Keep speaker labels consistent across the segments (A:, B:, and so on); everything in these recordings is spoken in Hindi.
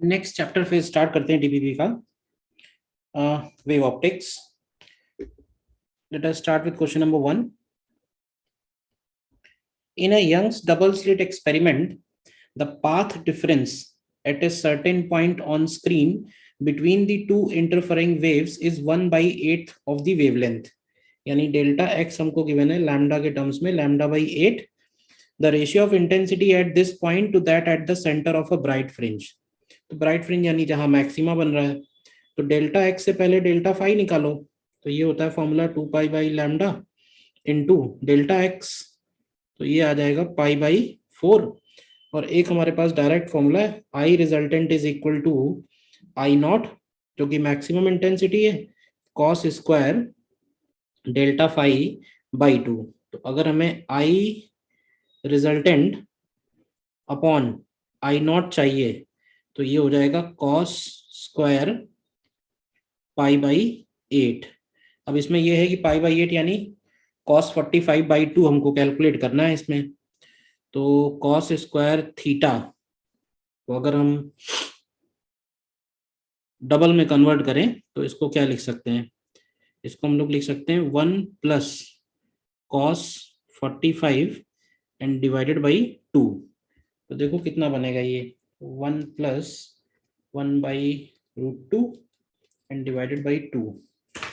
A: नेक्स्ट चैप्टर फिर स्टार्ट करते हैं डीपीपी का wave optics. Let us start with question number 1. In a Young's double slit experiment, the path difference at a certain point on screen between the two interfering waves is 1/8 of the wavelength. यानी डेल्टा एक्स हमको गिवन है लैम्डा के टर्म्स में lambda by 8. The ratio of intensity at this point two that at the centre of a bright fringe. तो ब्राइट फ्रिंज यानी जहां मैक्सिमा बन रहा है, तो डेल्टा एक्स से पहले डेल्टा फाई निकालो. तो ये होता है formula 2 pi by lambda into delta x. तो ये आ जाएगा पाई बाई 4. और एक हमारे पास डायरेक्ट फॉर्मूला है, I resultant is equal to I naught, जो कि मैक्सिमम इंटेंसिटी है, cos square delta phi by 2. तो अगर हमें I resultant upon I naught चाहिए तो ये हो जाएगा कॉस स्क्वायर पाई बाई 8. अब इसमें यह है कि पाई बाई 8 यानी कॉस 45/2 हमको कैलकुलेट करना है इसमें. तो कॉस स्क्वायर थीटा को अगर हम डबल में कन्वर्ट करें तो इसको क्या लिख सकते हैं, इसको हम लोग लिख सकते हैं 1 plus cos 45 and divided by 2. तो देखो कितना बनेगा ये 1 प्लस 1/√2 एंड डिवाइडेड बाई 2.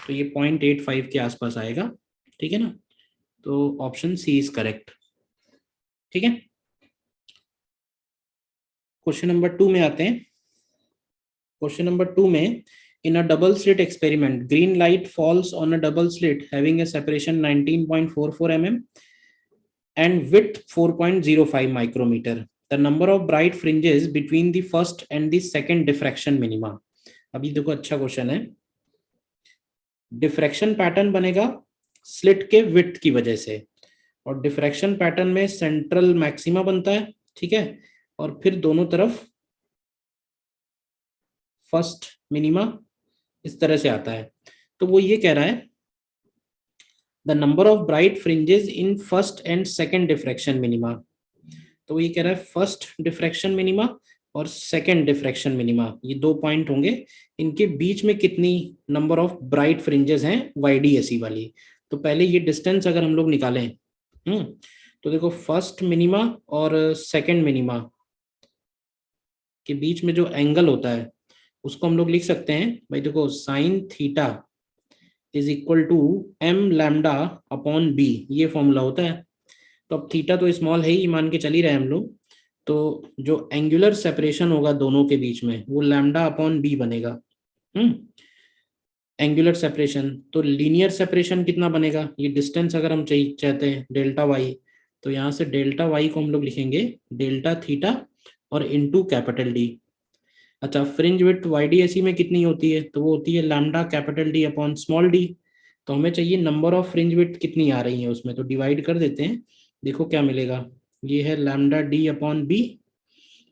A: तो ये 0.85 के आसपास आएगा. ठीक है ना. तो ऑप्शन सी इज करेक्ट. ठीक है. क्वेश्चन नंबर 2 में आते हैं. क्वेश्चन नंबर 2 में in a double slit experiment green light falls on a double slit having a separation 19.44 mm and width 4.05 micrometer. The number of bright fringes between the first and the second diffraction minima. अभी देखो अच्छा क्वेश्चन है. डिफ्रैक्शन पैटर्न बनेगा स्लिट के विड्थ की वजह से, और डिफ्रैक्शन पैटर्न में सेंट्रल मैक्सिमा बनता है. ठीक है. और फिर दोनों तरफ फर्स्ट मिनिमा इस तरह से आता है. तो वो ये कह रहा है the number of bright fringes in first and second diffraction minima. तो ये कह रहा है फर्स्ट डिफ्रैक्शन मिनिमा और सेकेंड डिफ्रैक्शन मिनिमा, ये 2 पॉइंट होंगे, इनके बीच में कितनी नंबर ऑफ ब्राइट फ्रिंजेस हैं वाईडीएसई वाली. तो पहले ये डिस्टेंस अगर हम लोग निकालें, तो देखो फर्स्ट मिनिमा और सेकेंड मिनिमा के बीच में जो एंगल होता है उसको हम लोग लिख सकते हैं भाई. देखो sine theta is equal to M lambda upon B, ये फॉर्मूला होता है. तो अब थीटा तो स्मॉल है ही, मान के चल ही रहे हम लोग. तो जो एंगुलर सेपरेशन होगा दोनों के बीच में वो लैम्डा अपॉन बी बनेगा. Angular separation. तो लीनियर सेपरेशन कितना बनेगा, ये डिस्टेंस अगर हम चाहते हैं डेल्टा वाई, तो यहाँ से डेल्टा वाई को हम लोग लिखेंगे डेल्टा थीटा और इनटू कैपिटल डी. अच्छा, फ्रिंज विड्थ वाईडीएसई में कितनी होती है, तो वो होती है lambda capital D upon small D. तो हमें चाहिए नंबर ऑफ फ्रिंज विड्थ कितनी आ रही है उसमें, तो डिवाइड कर देते हैं. देखो क्या मिलेगा, ये है लैम्डा डी अपॉन बी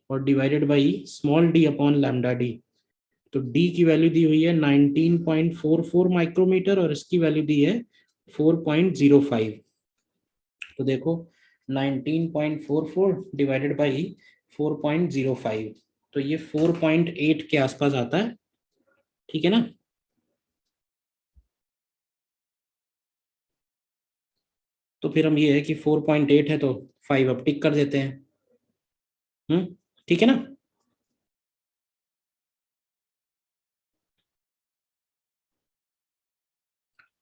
A: और divided by small D upon lambda D. तो डी की वैल्यू दी हुई है 19.44 माइक्रोमीटर और इसकी वैल्यू दी है 4.05. तो देखो 19.44 डिवाइडेड बाई 4.05, तो ये 4.8 के आसपास आता है. ठीक है ना. तो फिर हम ये है कि 4.8 है तो 5 अब टिक कर देते हैं. ठीक है ना.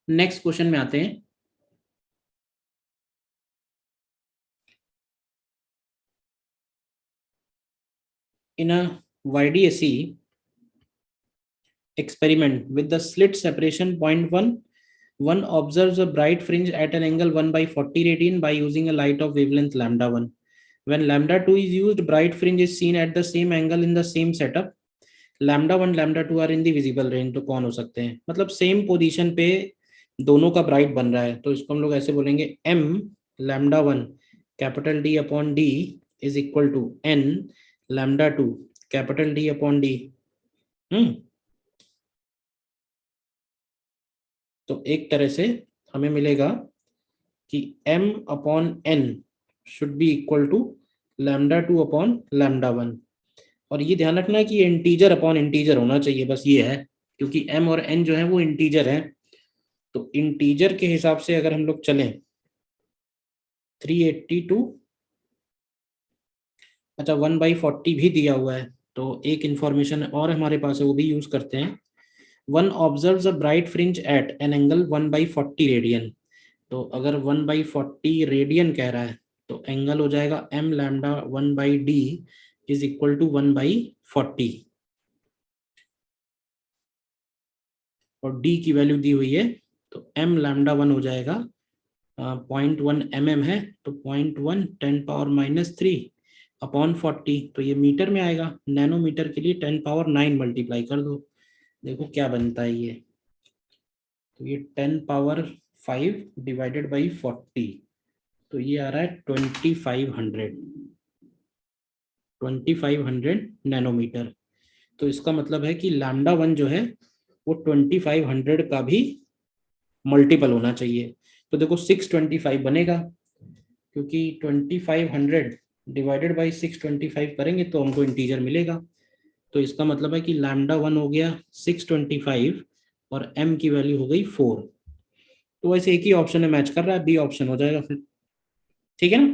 A: नेक्स्ट क्वेश्चन में आते हैं. इन अ YDSE experiment with the slit separation 0.1, one observes a bright fringe at an angle 1/40 radian by using a light of wavelength lambda 1. When lambda 2 is used, bright fringe is seen at the same angle in the same setup. lambda 1 lambda 2 are in the visible range. तो कौन हो सकते हैं, मतलब सेम पोजीशन पे दोनों का ब्राइट बन रहा है, तो इसको हम लोग ऐसे बोलेंगे m lambda 1 capital D upon D is equal to n lambda 2 capital D upon D. तो एक तरह से हमें मिलेगा कि m अपॉन n should be equal to lambda 2 upon lambda 1. और ये ध्यान रखना कि इंटीजर अपॉन इंटीजर होना चाहिए, बस ये है, क्योंकि m और n जो है वो इंटीजर है। तो इंटीजर के हिसाब से अगर हम लोग चलें 382, अच्छा 1/40 भी दिया हुआ है, तो एक इंफॉर्मेशन और हमारे पास है, वो भी यूज करते हैं। One observes a bright fringe at an angle 1/40 radian. तो अगर 1/40 रेडियन कह रहा है तो एंगल हो जाएगा m lambda 1/d is equal to 1/40, और d की वैल्यू दी हुई है, तो m लैम्डा 1 हो जाएगा 0.1 mm है, तो 0.1 10⁻³ अपॉन 40, तो ये मीटर में आएगा। नैनोमीटर के लिए 10⁹ मल्टीप्लाई कर दो, देखो क्या बनता है ये। तो ये 10⁵ डिवाइडेड बाई 40, तो ये आ रहा है 2500 नैनोमीटर। तो इसका मतलब है कि लैम्डा 1 जो है वो 2500 का भी मल्टीपल होना चाहिए। तो देखो 625 बनेगा, क्योंकि 2500 डिवाइडेड बाई 625 करेंगे तो हमको इंटीजर मिलेगा। तो इसका मतलब है कि लैम्डा 1 हो गया 625 और m की वैल्यू हो गई 4। तो वैसे एक ही ऑप्शन है मैच कर रहा है, बी ऑप्शन हो जाएगा फिर, ठीक है ना।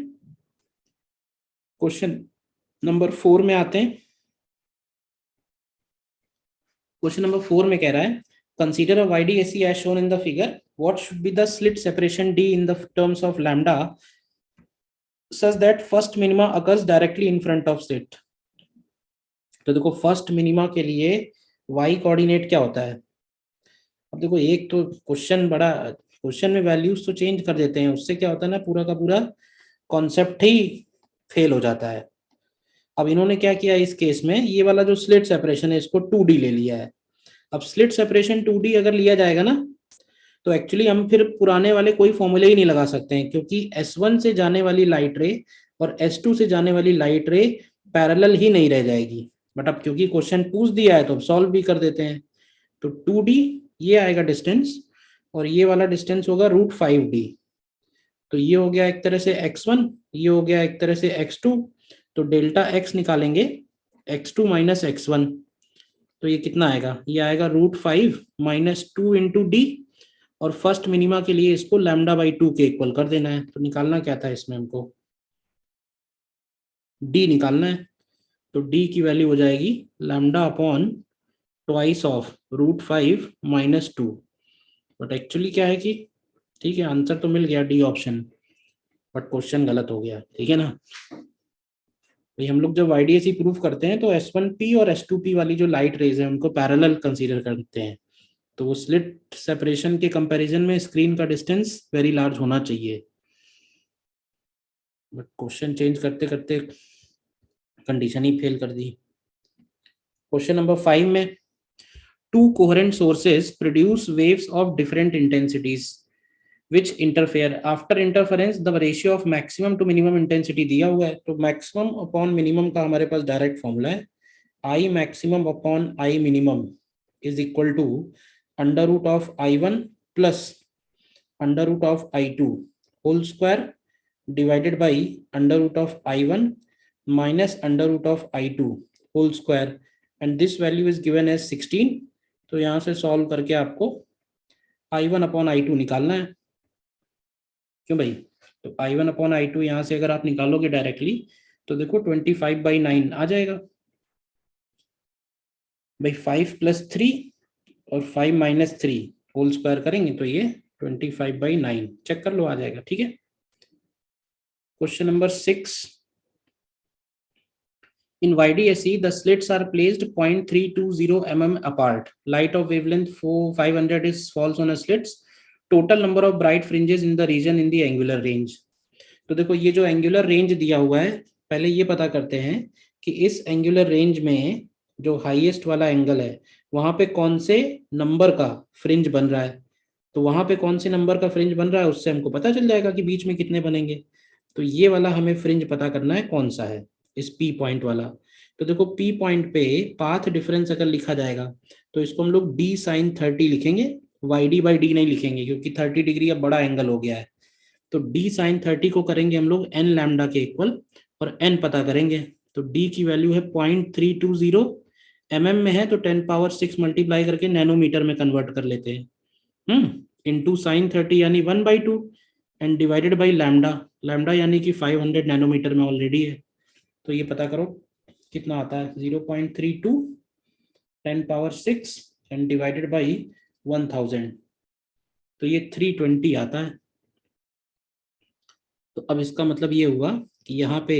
A: क्वेश्चन नंबर 4 में आते हैं। क्वेश्चन नंबर 4 में कह रहा है, consider a YDAC as shown in the figure, what should be the slit separation d in the terms of lambda such that first minima occurs directly in front of slit। तो देखो फर्स्ट मिनिमा के लिए y कोऑर्डिनेट क्या होता है। अब देखो एक तो क्वेश्चन में वैल्यूज तो चेंज कर देते हैं, उससे क्या होता है ना, पूरा का पूरा कॉन्सेप्ट ही फेल हो जाता है। अब इन्होंने क्या किया इस केस में, ये वाला जो स्लिट सेपरेशन है इसको 2D ले लिया है। अब स्लिट सेपरेशन 2D अगर लिया जाएगा ना, तो एक्चुअली हम फिर पुराने वाले कोई फॉर्मूले ही नहीं लगा सकते हैं, क्योंकि S1 से जाने वाली लाइट रे और S2 से जाने वाली लाइट रे पैरेलल ही नहीं रह जाएगी। बट अब क्योंकि क्वेश्चन पूछ दिया है तो अब सॉल्व भी कर देते हैं। तो 2D ये आएगा डिस्टेंस, और ये वाला डिस्टेंस होगा √5D। तो ये हो गया एक तरह से x1, ये हो गया एक तरह से x2। तो डेल्टा x निकालेंगे, x2 माइनस x1, तो ये कितना आएगा, ये आएगा √5 माइनस 2 इंटू डी, और फर्स्ट मिनिमा के लिए इसको λ/2 के इक्वल कर देना है। तो निकालना क्या था इसमें, हमको डी निकालना है। तो डी की वैल्यू हो जाएगी λ/2 ऑफ √5 माइनस 2। बट एक्चुअली क्या है कि, ठीक है आंसर तो मिल गया डी ऑप्शन, बट क्वेश्चन गलत हो गया, ठीक है ना। भाई हम लोग जब YDAC प्रूफ करते हैं तो S1P और S2P वाली जो लाइट रेज है उनको पैरेलल कंसीडर करते हैं। तो वो स्लिट सेपरेशन के कंपैरिजन में स्क्रीन का डिस्टेंस वेरी लार्ज होना चाहिए, बट क्वेश्चन चेंज करते करते कंडीशन ही फेल कर दी। क्वेश्चन नंबर 5 में, to coherent sources produce waves of different intensities which interfere after interference the ratio of maximum to minimum intensity दिया हुआ है। तो maximum upon minimum का हमारे पास डायरेक्ट फॉर्मूला है, I maximum upon I minimum is equal to under root of I1 plus under root of I2 whole square divided by under root of I1 minus under root of I2 whole square, and this value is given as 16। तो यहाँ से सॉल्व करके आपको I1 अपॉन I2 निकालना है, क्यों भाई। तो I1 अपॉन I2 यहाँ से अगर आप निकालोगे डायरेक्टली तो देखो 25/9 आ जाएगा भाई। 5 + 3 और 5 - 3 होल स्क्वायर करेंगे तो ये 25/9, चेक कर लो आ जाएगा, ठीक है। Question number 6, in YDAC the slits are placed 0.320 mm apart. Light of wavelength 500 is falls on a slits. Total number of bright fringes in the region in the angular range. तो देखो ये जो एंगुलर रेंज दिया हुआ है, पहले ये पता करते हैं कि इस एंगुलर रेंज में जो हाईएस्ट वाला एंगल है वहां पे कौन से नंबर का फ्रिंज बन रहा है। तो वहां पे कौन से नंबर का फ्रिंज बन रहा है उससे हमको पता चल जाएगा कि बीच में कितने बनेंगे। तो ये वाला हमें फ्रिंज पता करना है कौन सा है, इस पी पॉइंट वाला। तो देखो पी पॉइंट पे पाथ डिफरेंस अगर लिखा जाएगा तो इसको हम लोग d sin 30 लिखेंगे, YD/d नहीं लिखेंगे क्योंकि 30 डिग्री अब बड़ा एंगल हो गया है। तो d sin 30 को करेंगे हम लोग n लैम्डा के इक्वल, और n पता करेंगे। तो डी की वैल्यू है 0.320, mm में है तो 10⁻6 मल्टीप्लाई करके नैनोमीटर में कन्वर्ट कर लेते हैं, इनटू sin 30 यानी 1/2 and divided by lambda, lambda यानी कि 500 नैनोमीटर में ऑलरेडी है। तो ये पता करो कितना आता है, 0.32 10⁻6 एंड डिवाइडेड बाई 1000, तो ये 320 आता है। तो अब इसका मतलब ये हुआ कि यहाँ पे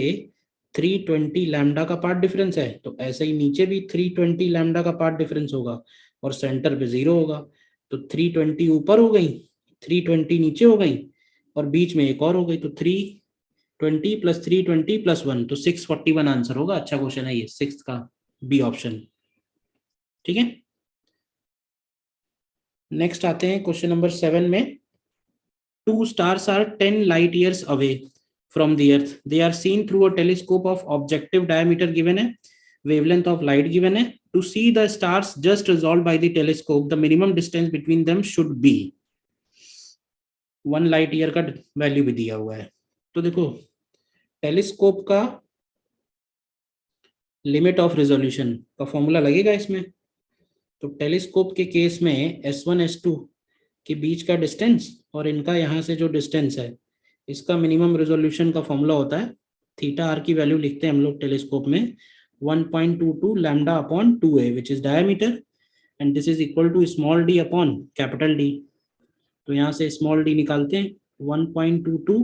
A: 320 लैम्डा का पार्ट डिफरेंस है, तो ऐसे ही नीचे भी 320 लैम्डा का पार्ट डिफरेंस होगा और सेंटर पे 0 होगा। तो 320 ऊपर हो गई, 320 नीचे हो गई और बीच में एक और हो गई, तो 320 प्लस 320 प्लस 1, तो 641 आंसर होगा। अच्छा क्वेश्चन है ये, 6 का बी ऑप्शन। ठीक है, नेक्स्ट आते हैं क्वेश्चन नंबर 7 में। 2 stars are 10 light years away from the earth. They are seen through a telescope of objective diameter given है, wavelength of light given है. To see the stars just resolved by the telescope, the minimum distance between them should be 1 light year का वैल्यू भी दिया हुआ है। तो देखो टेलीस्कोप का लिमिट ऑफ रेजोल्यूशन का फॉर्मूला लगेगा इसमें। तो टेलीस्कोप के केस में S1 S2 के बीच का डिस्टेंस और इनका यहाँ से जो डिस्टेंस है, इसका मिनिमम रेजोल्यूशन का फॉर्मूला होता है, थीटा आर की वैल्यू लिखते हैं हम लोग टेलीस्कोप में 1.22 lambda upon 2a which is diameter and this is equal to small D upon capital D. तो यहाँ से स्मॉल डी निकालते हैं, 1.22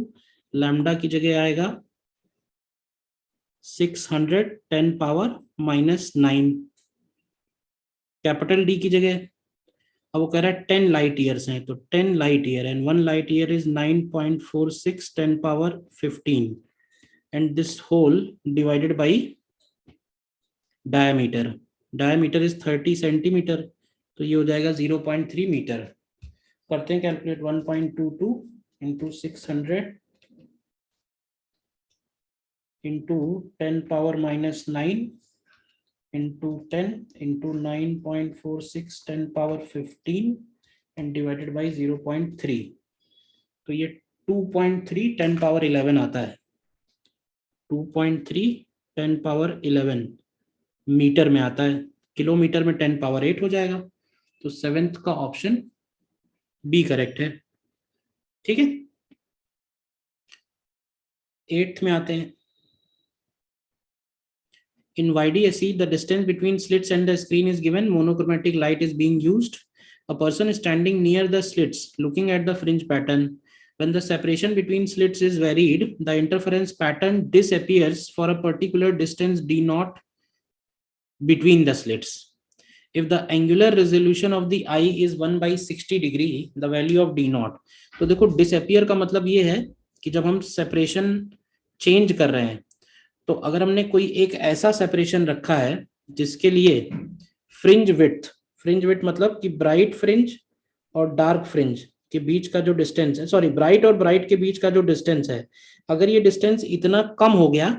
A: लैम्डा की जगह आएगा 610 पावर -9, कैपिटल डी की जगह अब वो कह रहा है 10 लाइट ईयर्स हैं, तो 10 light year and 1 light year is 9.46 10 power 15 and this whole divided by diameter, diameter is 30 centimetre, तो ये हो जाएगा 0.3 मीटर। करते हैं calculate, 1.22 into 600 into 10 power -9 into 10 into 9.46 10 power 15 and divided by 0.3, तो ये 2.3 10 पावर 11 आता है, 2.3 10 पावर 11 मीटर में आता है, किलोमीटर में 10 पावर 8 हो जाएगा। तो 7th का ऑप्शन बी करेक्ट है। ठीक है, 8th में आते हैं। In YDSE, the distance between slits and the screen is given. Monochromatic light is being used. A person is standing near the slits, looking at the fringe pattern. When the separation between slits is varied, the interference pattern disappears for a particular distance d naught between the slits. If the angular resolution of the eye is 1/60 degree, the value of d naught. तो देखो disappear का मतलब ये है कि जब हम separation change कर रहे हैं, तो अगर हमने कोई एक ऐसा सेपरेशन रखा है जिसके लिए फ्रिंज विड्थ मतलब कि ब्राइट फ्रिंज और डार्क फ्रिंज के बीच का जो डिस्टेंस है, सॉरी ब्राइट और ब्राइट के बीच का जो डिस्टेंस है, अगर ये डिस्टेंस इतना कम हो गया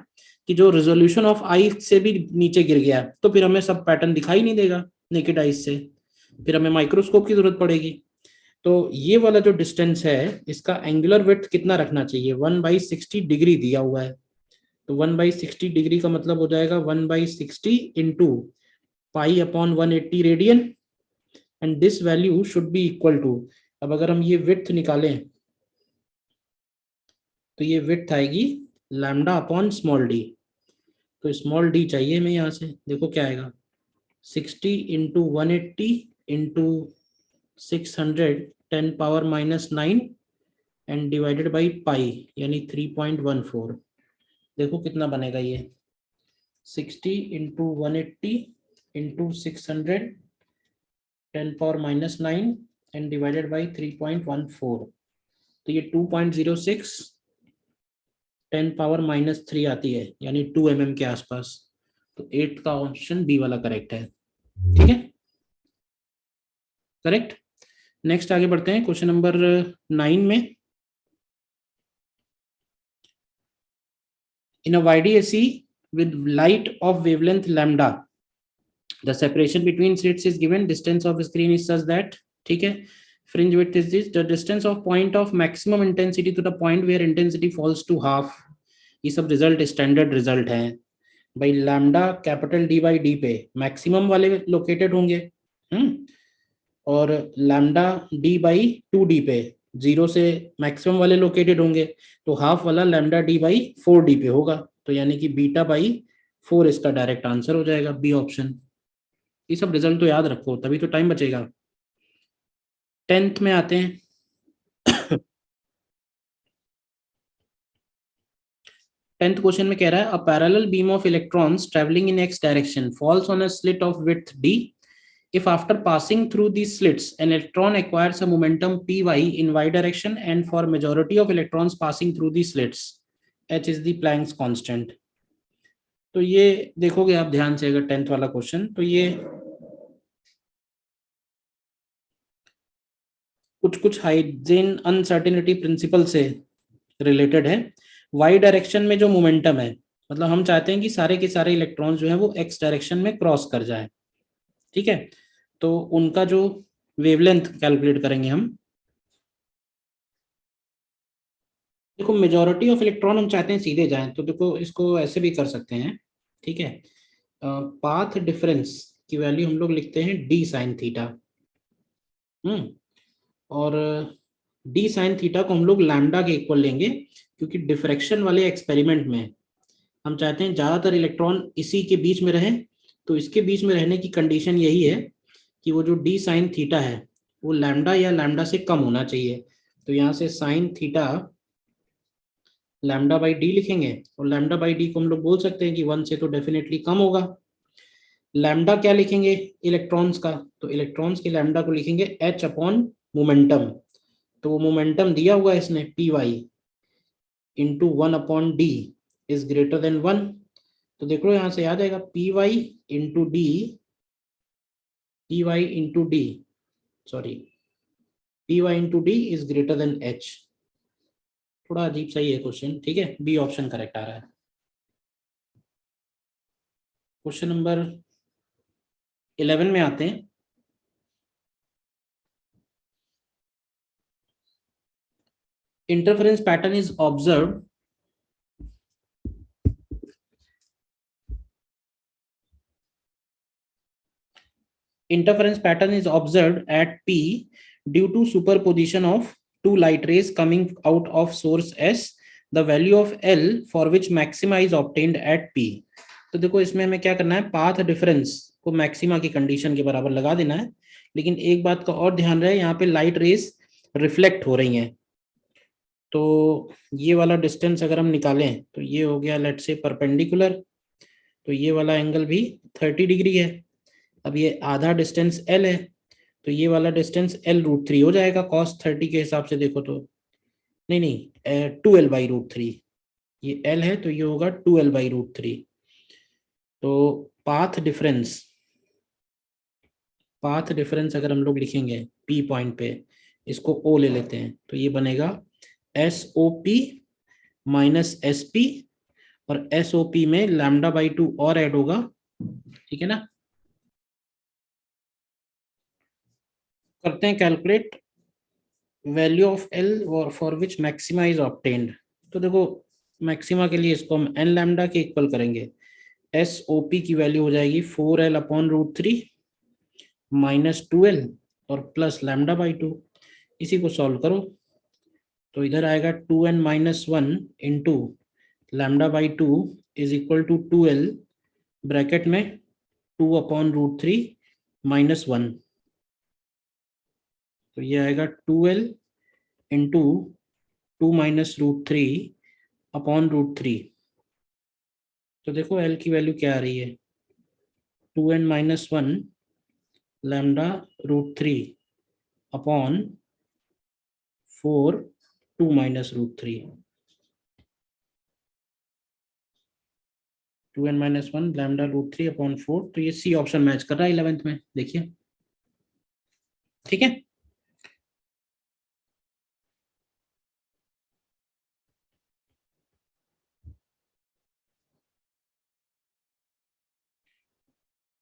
A: कि जो रेजोल्यूशन ऑफ आई से भी नीचे गिर गया, तो फिर हमें सब पैटर्न दिखाई नहीं देगा नेकेड आइज से, फिर हमें माइक्रोस्कोप की जरूरत पड़ेगी। तो ये वाला जो डिस्टेंस है, इसका एंगुलर विड्थ कितना रखना चाहिए, 1/60 डिग्री दिया हुआ है। तो 1/60 डिग्री का मतलब हो जाएगा 1/60 into pi upon 180 radian and this value should be equal to, अब अगर हम ये विड्थ निकालें तो ये विड्थ आएगी लैम्डा अपॉन स्मॉल डी। तो स्मॉल डी चाहिए हमें, यहाँ से देखो क्या आएगा, 60 into 180 into 600 10 power -9 and divided by pi यानी 3.14। देखो कितना बनेगा ये, 60 into 180 into 600 10 power -9 and divided by 3.14, तो ये 2.06 10 पावर -3 आती है, यानी 2 mm के आसपास। तो 8th का ऑप्शन बी वाला करेक्ट है। ठीक है, करेक्ट। नेक्स्ट आगे बढ़ते हैं क्वेश्चन नंबर 9 में। In a YDSE with light of wavelength lambda, the separation between slits is given. Distance of screen is such that, ठीक है, fringe width is this, the distance of point of maximum intensity to the point where intensity falls to half. ये सब रिजल्ट स्टैंडर्ड रिजल्ट है। भाई lambda capital D by D पे मैक्सिमम वाले लोकेटेड होंगे, और lambda D by two D पे जीरो से मैक्सिमम वाले लोकेटेड होंगे, तो हाफ वाला lambda D by four D पे होगा, तो यानी कि बीटा बाई फोर इसका डायरेक्ट आंसर हो जाएगा, बी ऑप्शन। ये सब रिजल्ट तो याद रखो, तभी तो टाइम बचेगा। 10th में आते हैं। 10th क्वेश्चन में कह रहा है, a parallel beam of electrons travelling in x direction false on a slit of width D. If after passing through these slits, an electron acquires a momentum py in y direction, and for majority of electrons passing through these slits, h is the Planck's constant. तो ये देखोगे आप ध्यान से, अगर 10th वाला क्वेश्चन, तो ये कुछ कुछ हाइजेन अनसर्टेनिटी प्रिंसिपल से रिलेटेड है। वाई डायरेक्शन में जो मोमेंटम है, मतलब हम चाहते हैं कि सारे के सारे इलेक्ट्रॉन्स जो है वो एक्स डायरेक्शन में क्रॉस कर जाए, ठीक है। तो उनका जो वेवलेंथ कैलकुलेट करेंगे हम। देखो मेजॉरिटी ऑफ इलेक्ट्रॉन हम चाहते हैं सीधे जाएं, तो देखो इसको ऐसे भी कर सकते हैं, ठीक है। पाथ डिफरेंस की वैल्यू हम लोग लिखते हैं डी साइन थीटा। और डी साइन थीटा को हम लोग लैम्डा के इक्वल लेंगे, क्योंकि डिफ्रैक्शन वाले एक्सपेरिमेंट में हम चाहते हैं ज़्यादातर इलेक्ट्रॉन इसी के बीच में रहे। तो इसके बीच में रहने की कंडीशन यही है कि वो जो डी साइन थीटा है वो लैम्डा या लैम्डा से कम होना चाहिए। तो यहाँ से sine theta lambda by D लिखेंगे, और लैम्डा बाई डी को हम लोग बोल सकते हैं कि 1 से तो डेफिनेटली कम होगा। लैम्डा क्या लिखेंगे इलेक्ट्रॉन्स का, तो इलेक्ट्रॉन्स के लैम्डा को लिखेंगे एच अपॉन मोमेंटम। तो वो मोमेंटम दिया हुआ है इसने P Y into 1/d is greater than 1। तो देख लो यहाँ से याद आएगा P Y into D, P Y into D, sorry, P Y into D is greater than H. थोड़ा अजीब सा ही है क्वेश्चन, ठीक है, बी ऑप्शन करेक्ट आ रहा है। क्वेश्चन नंबर 11 में आते हैं। Interference pattern is observed interference pattern is observed at P due to superposition of two light rays coming out of source S. The value of L for which maxima is obtained at P. तो देखो इसमें हमें क्या करना है, पाथ डिफरेंस को मैक्सिमा की कंडीशन के बराबर लगा देना है। लेकिन एक बात का और ध्यान रहे, यहाँ पे लाइट रेस रिफ्लेक्ट हो रही हैं, तो ये वाला डिस्टेंस अगर हम निकालें तो ये हो गया लेट से परपेंडिकुलर, तो ये वाला एंगल भी 30 डिग्री है। अब ये आधा डिस्टेंस L है, तो ये वाला डिस्टेंस L√3 हो जाएगा cos 30 के हिसाब से देखो तो, नहीं नहीं 2L/√3, ये L है तो ये होगा 2L/√3। तो पाथ डिफरेंस अगर हम लोग लिखेंगे P पॉइंट पे, इसको O ले लेते हैं, तो ये बनेगा SOP माइनस SP, और SOP में λ/2 और ऐड होगा, ठीक है ना। करते हैं calculate value of L for which maxima is obtained. तो देखो मैक्सिमा के लिए इसको हम n लैम्डा के इक्वल करेंगे, SOP की वैल्यू हो जाएगी 4L/√3 माइनस 2L और प्लस λ/2। इसी को सॉल्व करो तो इधर आएगा 2n-1 into λ/2 is equal to 2L bracket में 2/√3 माइनस 1। तो ये आएगा 2L इंटू 2 माइनस √3 अपॉन √3। तो देखो L की वैल्यू क्या आ रही है, 2n-1 λ/√3 upon 4 2 minus √3, 2n-1 λ/√3 upon 4। तो ये सी ऑप्शन मैच कर रहा है 11th में, देखिए, ठीक है।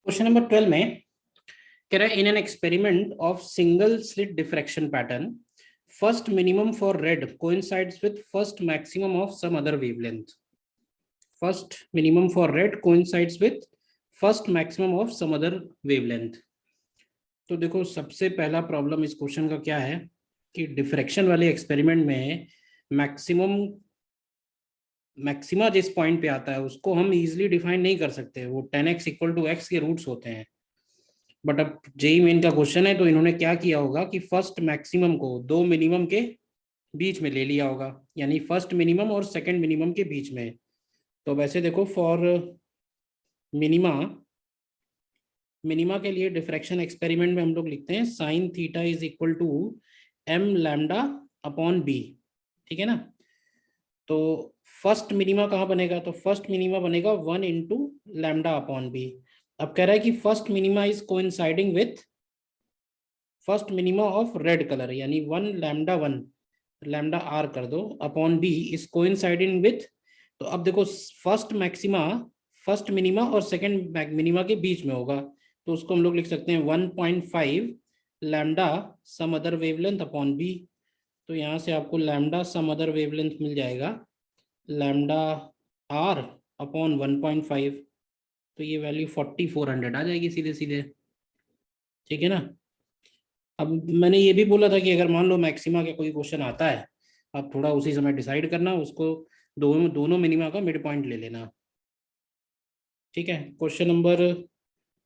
A: क्वेश्चन नंबर 12 में कह रहा है, in an experiment of single slit diffraction pattern first minimum for red coincides with first maximum of some other wavelength. First minimum for red coincides with first maximum of some other wavelength. तो देखो सबसे पहला प्रॉब्लम इस क्वेश्चन का क्या है कि डिफ्रैक्शन वाले एक्सपेरिमेंट में मैक्सिमम मैक्सिमा जिस पॉइंट पे आता है उसको हम इजीली डिफाइन नहीं कर सकते, वो 10x इक्वल टू एक्स के रूट्स होते हैं। बट अब जेई मेन का क्वेश्चन है तो इन्होंने क्या किया होगा कि फर्स्ट मैक्सिमम को दो मिनिमम के बीच में ले लिया होगा, यानी फर्स्ट मिनिमम और सेकंड मिनिमम के बीच में। तो वैसे देखो फॉर मिनिमा, मिनिमा के लिए डिफ्रैक्शन एक्सपेरिमेंट में हम लोग लिखते हैं sine theta is equal to M lambda upon B, ठीक है ना। तो फर्स्ट मिनिमा कहाँ बनेगा, तो फर्स्ट मिनिमा बनेगा 1 इंटू लैम्डा अपॉन बी। अब कह रहा है कि first minima is coinciding with first minima of red colour, यानी 1 लैम्डा आर कर दो upon B is coinciding with. तो अब देखो फर्स्ट मैक्सिमा फर्स्ट मिनिमा और सेकंड मिनिमा के बीच में होगा, तो उसको हम लोग लिख सकते हैं 1.5 lambda some other wavelength upon B. तो यहाँ से आपको लैम्डा सम अदर वेवलेंथ मिल जाएगा लैम्डा आर अपॉन 1.5। तो ये वैल्यू 4400 आ जाएगी सीधे सीधे, ठीक है ना। अब मैंने ये भी बोला था कि अगर मान लो मैक्सिमा का कोई क्वेश्चन आता है, आप थोड़ा उसी समय डिसाइड करना उसको, दोनों दोनों मिनिमा का मिड पॉइंट ले लेना, ठीक है। क्वेश्चन नंबर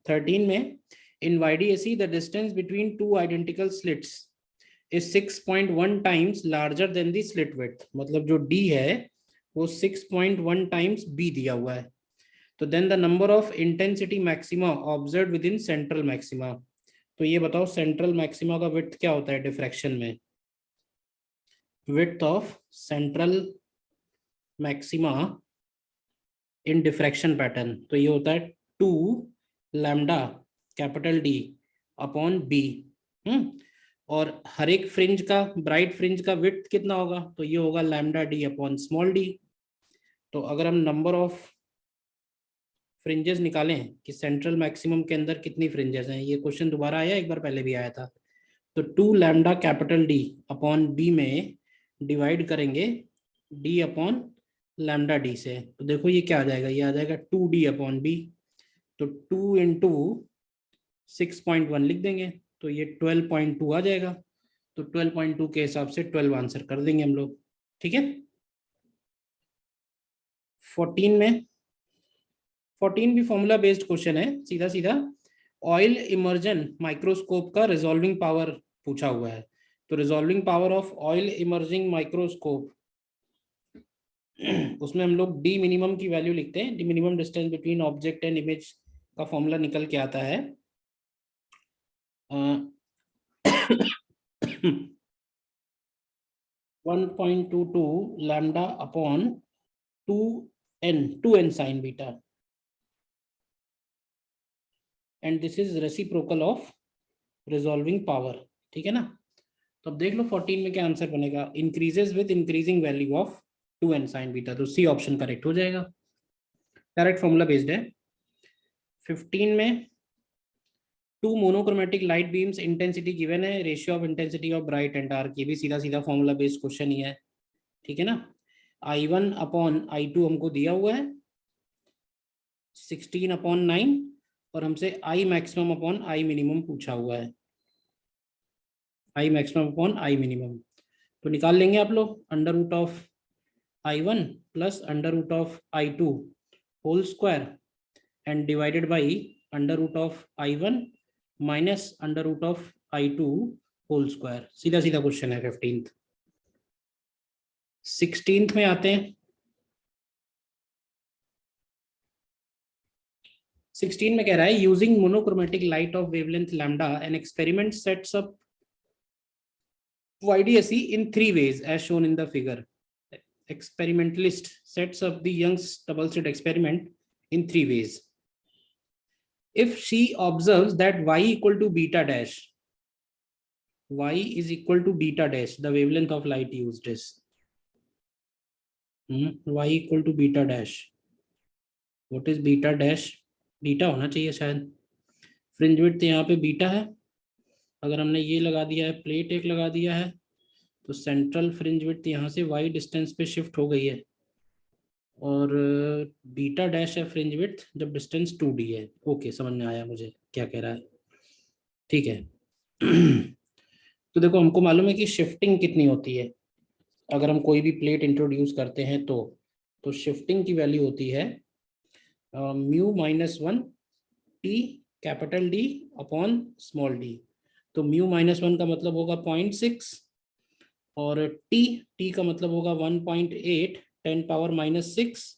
A: 13 में इन YDAC the distance between two identical slits is 6.1 times larger than the slit width, मतलब जो D है वो 6.1 टाइम्स B दिया हुआ है। तो then the number of intensity maxima observe within central maxima. तो ये बताओ सेंट्रल मैक्सिमा का विड्थ क्या होता है डिफ्रैक्शन में, width of central maxima in diffraction pattern, तो ये होता है 2 lambda capital D upon B. और हर एक फ्रिंज का, ब्राइट फ्रिंज का विड्थ कितना होगा, तो ये होगा lambda D upon small d। तो अगर हम नंबर ऑफ फ्रिंजेस निकालें कि सेंट्रल मैक्सिमम के अंदर कितनी फ्रिंजेस हैं, ये क्वेश्चन दोबारा आया, एक बार पहले भी आया था। तो 2 lambda capital D upon B में डिवाइड करेंगे D अपॉन लैम्डा D से, तो देखो ये क्या आ जाएगा, ये आ जाएगा 2D अपॉन बी। तो 2 इंटू 6.1 लिख देंगे, तो ये 12.2 आ जाएगा। तो 12.2 के हिसाब से 12 आंसर कर देंगे हम लोग, ठीक है। 14 में, 14 भी फॉर्मूला बेस्ड क्वेश्चन है, सीधा सीधा ऑयल इमर्जन माइक्रोस्कोप का रिजॉल्विंग पावर पूछा हुआ है। तो resolving power of oil emerging microscope, उसमें हम लोग डी मिनिमम की वैल्यू लिखते हैं, D minimum distance between object and image का फॉर्मूला निकल के आता है 1.22 lambda upon 2n sign beta, and this is reciprocal of resolving power, ठीक है ना। तो अब देख लो 14 में क्या आंसर बनेगा, increases with increasing value of 2n sign beta, तो सी ऑप्शन करेक्ट हो जाएगा, डायरेक्ट फॉर्मूला बेस्ड है। 15 में two monochromatic light beams intensity given है, ratio of intensity of bright and dark, ये भी सीधा सीधा फॉर्मूला बेस्ड क्वेश्चन ही है, ठीक है ना। I1 अपॉन I2 हमको दिया हुआ है 16 अपॉन 9, और हमसे I maximum upon I minimum पूछा हुआ है, I maximum upon I minimum. तो निकाल लेंगे आप लोग under root of I1 plus under root of I2 whole square and divided by under root of I1 minus under root of I2 whole square. सीधा सीधा क्वेश्चन है 15th। 16th में आते हैं, 16 में कह रहा है using monochromatic light of wavelength lambda an experiment sets up YDAC in 3 ways as shown in the figure. Experimentalist sets up the Young's double slit experiment in 3 ways. If she observes that y equal to beta dash, y is equal to beta dash, the wavelength of light used is y equal to beta dash. What is beta dash? Beta होना चाहिए शायद, फ्रिंज विड्थ यहाँ पे बीटा है, अगर हमने ये लगा दिया है, प्लेट एक लगा दिया है, तो सेंट्रल फ्रिंज विड्थ यहाँ से y डिस्टेंस पे शिफ्ट हो गई है, और बीटा डैश है फ्रिंज विड्थ जब डिस्टेंस 2D है। ओके, समझ में आया मुझे क्या कह रहा है। ठीक है। तो देखो, हमको मालूम है कि शिफ्टिंग कितनी होती है अगर हम कोई भी प्लेट इंट्रोड्यूस करते हैं तो शिफ्टिंग की वैल्यू होती है μ-1 T capital D upon small D. तो μ-1 का मतलब होगा 0.6 और टी का मतलब होगा 1.8 10⁻⁻⁶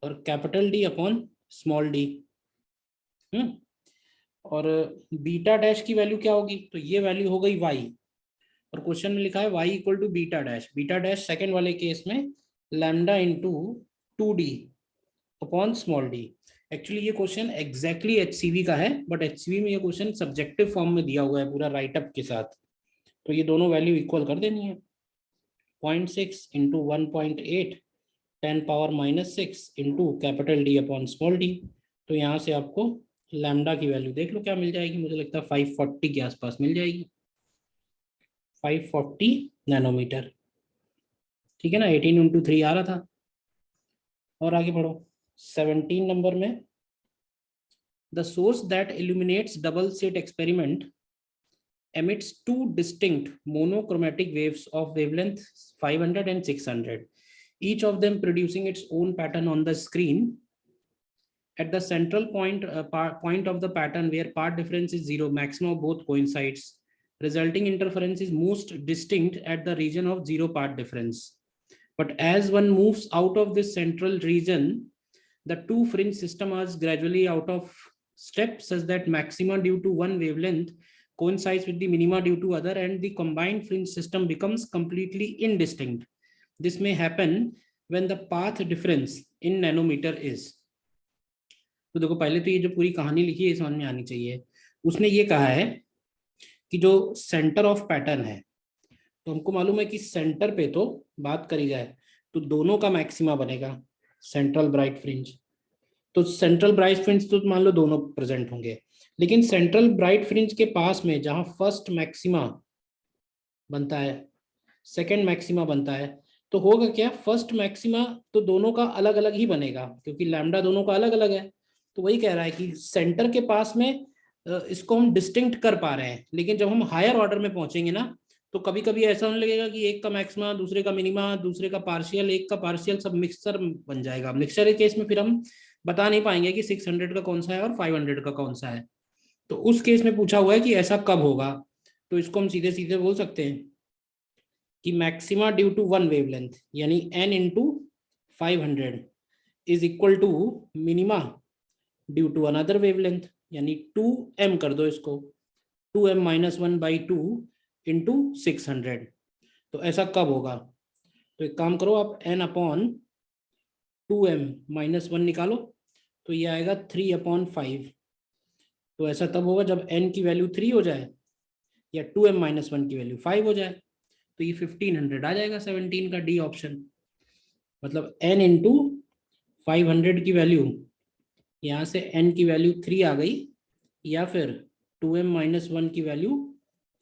A: और capital D upon small D. और बीटा डैश की वैल्यू क्या होगी? तो ये वैल्यू हो गई y, और क्वेश्चन में लिखा है y equal to beta dash. Beta dash second वाले केस में lambda into 2D upon small D. Actually ये क्वेश्चन एग्जैक्टली HCV का है, बट HCV में ये क्वेश्चन सब्जेक्टिव फॉर्म में दिया हुआ है पूरा राइटअप के साथ। तो ये दोनों वैल्यू इक्वल कर देनी है। 0.6 into 1.8 10⁻⁻⁶ into capital D upon small D. तो यहाँ से आपको लैम्डा की वैल्यू देख लो क्या मिल जाएगी। मुझे लगता है 540 के आसपास मिल जाएगी, 540 नैनोमीटर। ठीक है ना, 18 × 3 आ रहा था। और आगे बढ़ो 17 नंबर में, the source that illuminates double slit experiment emits two distinct monochromatic waves of wavelength 500 and 600, each of them producing its own pattern on the screen. At the central point of the pattern where part difference is 0, maximum of both coincides. Resulting interference is most distinct at the region of 0 part difference. But as one moves out of this central region, the two fringe systems are gradually out of step such that maxima due to one wavelength coincides with the minima due to other, and the combined fringe system becomes completely indistinct. This may happen when the path difference in nanometer is. तो देखो, पहले तो ये जो पूरी कहानी लिखी है समझ में आनी चाहिए। उसने ये कहा है कि जो सेंटर ऑफ पैटर्न है, तो हमको मालूम है कि सेंटर पे तो बात करी जाए तो दोनों का मैक्सिमा बनेगा सेंट्रल ब्राइट फ्रिंज। तो सेंट्रल ब्राइट फ्रिंज तो मान लो दोनों प्रेजेंट होंगे, लेकिन सेंट्रल ब्राइट फ्रिंज के पास में जहां फर्स्ट मैक्सिमा बनता है, सेकंड मैक्सिमा बनता है, तो होगा क्या, फर्स्ट मैक्सिमा तो दोनों का अलग अलग ही बनेगा क्योंकि लैम्डा दोनों का अलग अलग है। तो वही कह रहा है कि सेंटर के पास में इसको हम डिस्टिंक्ट कर पा रहे हैं, लेकिन जब हम हायर ऑर्डर में पहुंचेंगे ना, तो कभी कभी ऐसा होने लगेगा कि एक का मैक्सिमा, दूसरे का मिनिमा, दूसरे का पार्शियल, एक का पार्शियल, सब मिक्सचर बन जाएगा। मिक्सचर के केस में फिर हम बता नहीं पाएंगे कि 600 का कौन सा है और 500 का कौन सा है। तो उस केस में पूछा हुआ है कि ऐसा कब होगा, तो इसको हम सीधे सीधे बोल सकते हैं कि maxima due to one wavelength यानी n into 500 is equal to minima due to another wavelength यानी 2m कर दो इसको, 2m-1/2 इंटू 600। तो ऐसा कब होगा? तो एक काम करो, आप n अपॉन 2m-1 निकालो, तो ये आएगा 3/5। तो ऐसा तब होगा जब n की वैल्यू 3 हो जाए या 2m-1 की वैल्यू 5 हो जाए। तो ये 1500 आ जाएगा 17 का डी ऑप्शन। मतलब n इंटू 500 की वैल्यू, यहाँ से n की वैल्यू 3 आ गई या फिर 2m-1 की वैल्यू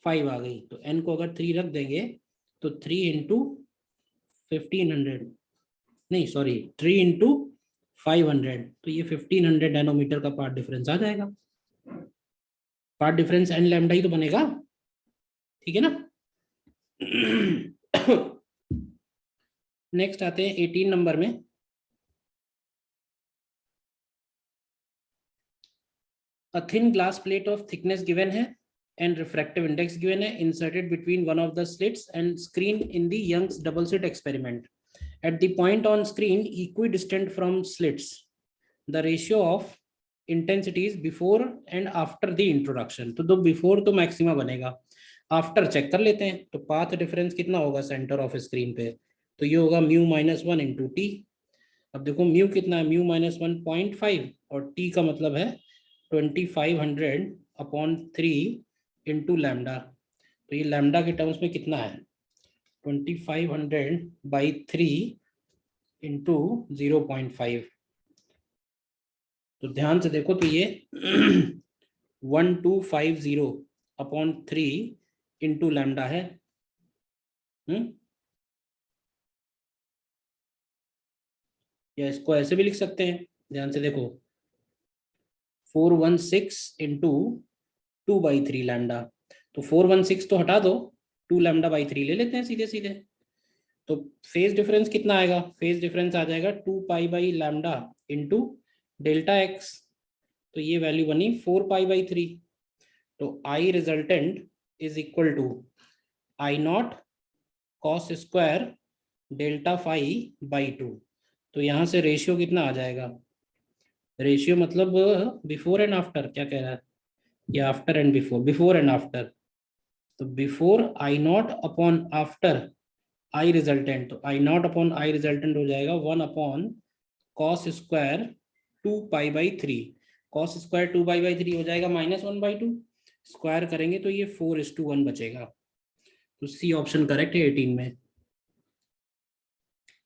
A: 5 आ गई। तो n को अगर 3 रख देंगे तो 3 इंटू 1500, नहीं सॉरी 3 इंटू 500, तो ये 1500 नैनोमीटर का पार्ट डिफरेंस आ जाएगा। पार्ट डिफरेंस n लैम्डा ही तो बनेगा, ठीक है ना। नेक्स्ट आते हैं 18 नंबर में। A thin glass plate of thickness given है and refractive index given है, inserted between one of the slits and screen in the Young's double slit experiment. At the point on screen equidistant from slits, the ratio of intensities before and after the introduction. तो दो बिफोर तो मैक्सिमा बनेगा, आफ्टर चेक कर लेते हैं। तो पाथ डिफरेंस कितना होगा सेंटर ऑफ स्क्रीन पे? तो ये होगा μ-1 इंटू टी। अब देखो म्यू कितना है, μ-1 0.5 और टी का मतलब है 2500/3 इंटू लैम्डा। तो ये लैम्डा के टर्म्स में कितना है, 2500/3 इंटू 0.5। तो ध्यान से देखो, तो ये 1250/3 इंटू लैम्डा है। या इसको ऐसे भी लिख सकते हैं, ध्यान से देखो, 416 इंटू 2/3 लैम्डा। तो 416 तो हटा दो, 2 λ/3 ले लेते हैं सीधे सीधे। तो फेज डिफरेंस कितना आएगा? फेज डिफरेंस आ जाएगा 2π/λ इंटू डेल्टा एक्स। तो ये वैल्यू बनी 4π/3। तो I resultant is equal to I0 cos square delta phi by 2। तो यहाँ से रेशियो कितना आ जाएगा? रेशियो मतलब बिफोर एंड आफ्टर, क्या कह रहा है, या after and before, before and after. तो before I0 upon after I resultant, तो I0 अपॉन आई रिजल्टेंट हो जाएगा 1 upon cos square 2π/3। Cos square 2π/3 हो जाएगा -1/2। स्क्वायर करेंगे तो ये 4:1 बचेगा। तो सी ऑप्शन करेक्ट है 18 में।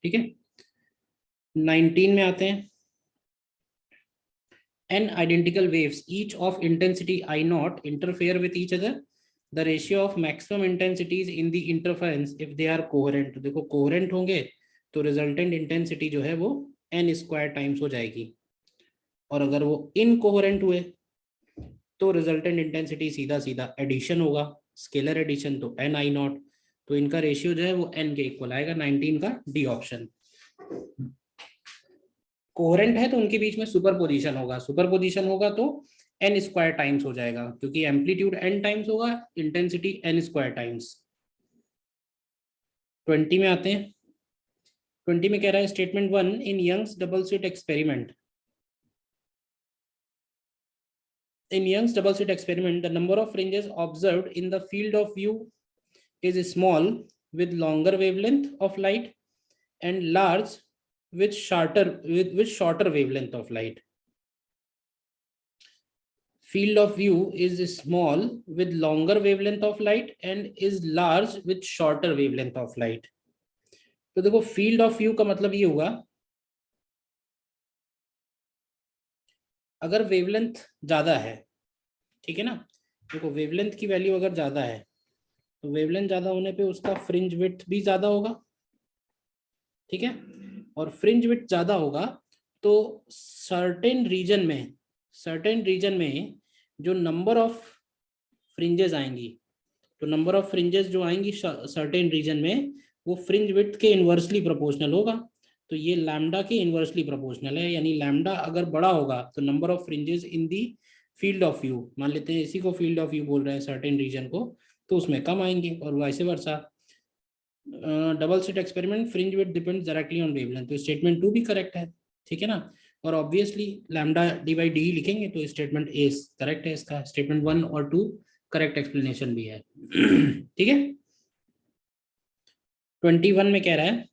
A: ठीक है, 19 में आते हैं। N identical waves, each of intensity I0 interfere with each other. The ratio of maximum intensities in the interference if they are coherent. तो देखो coherent होंगे तो resultant intensity जो है वो n स्क्वायर टाइम्स हो जाएगी, और अगर वो इनकोहेरेंट हुए तो रिजल्टेंट इंटेंसिटी सीधा सीधा एडिशन होगा, स्केलर एडिशन, तो NI0। तो इनका रेशियो जो है वो n के इक्वल आएगा, 19 का डी ऑप्शन। कोहेरेंट है तो उनके बीच में सुपरपोजिशन होगा, सुपरपोजिशन होगा तो n स्क्वायर टाइम्स हो जाएगा, क्योंकि एम्पलीट्यूड n टाइम्स होगा, इंटेंसिटी n स्क्वायर टाइम्स। 20 में आते हैं। 20 में कह रहा है statement 1, in Young's double slit experiment, in Young's double slit experiment, the number of fringes observed in the field of view is small with longer wavelength of light and large with shorter wavelength of light. Field of view is small with longer wavelength of light and is large with shorter wavelength of light. तो देखो field of view का मतलब ये होगा, अगर वेवलेंथ ज्यादा है, ठीक है ना, देखो वेवलेंथ की वैल्यू अगर ज्यादा है तो वेवलेंथ ज्यादा होने पे उसका फ्रिंज विड्थ भी ज्यादा होगा, ठीक है, और फ्रिंज विड्थ ज्यादा होगा तो सर्टेन रीजन में जो नंबर ऑफ फ्रिंजेस आएंगी, तो नंबर ऑफ फ्रिंजेस जो आएंगी सर्टेन रीजन में वो फ्रिंज विड्थ के इनवर्सली प्रोपोर्शनल होगा। तो ये लैम्डा के इनवर्सली प्रोपोर्शनल है, यानी लैम्डा अगर बड़ा होगा तो number of fringes in the field of view, मान लेते हैं इसी को फील्ड ऑफ व्यू बोल रहे हैं सर्टेन रीजन को, तो उसमें कम आएंगे, और vice versa. Double slit experiment fringe width depends directly on wavelength, तो स्टेटमेंट 2 भी करेक्ट है, ठीक है ना। और ऑब्वियसली लैम्डा d/d लिखेंगे तो स्टेटमेंट ए करेक्ट है इसका, स्टेटमेंट 1 और 2 करेक्ट एक्सप्लेनेशन भी है। ठीक है, 21 में कह रहा है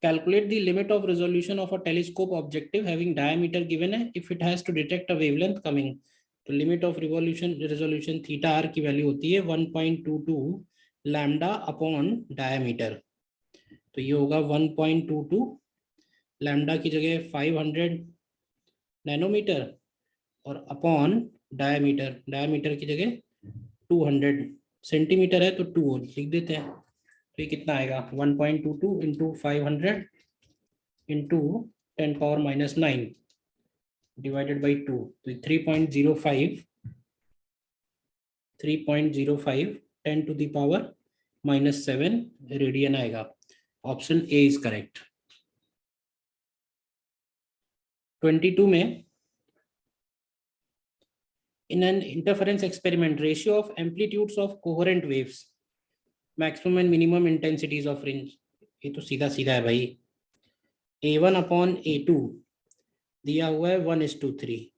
A: calculate the limit of resolution of a telescope objective having diameter given है if it has to detect a wavelength coming। तो limit of resolution theta R की वैल्यू होती है 1.22 लैम्डा अपॉन डायमीटर। तो ये होगा 1.22 लैम्डा की जगह 500 नैनोमीटर और अपॉन डायमीटर की जगह 200 सेंटीमीटर है तो 2 लिख देते हैं। तो ये कितना आएगा 1.22 इंटू 500 इंटू 10⁻⁹ डिवाइडेड बाई 2, तो 3.05 10⁻⁷ रेडियन आएगा। Option A is correct. 22 में in an interference experiment ratio of amplitudes of coherent waves maximum and minimum intensities of fringe, ये तो सीधा सीधा है भाई, A1 अपॉन A2 दिया हुआ है 1:3,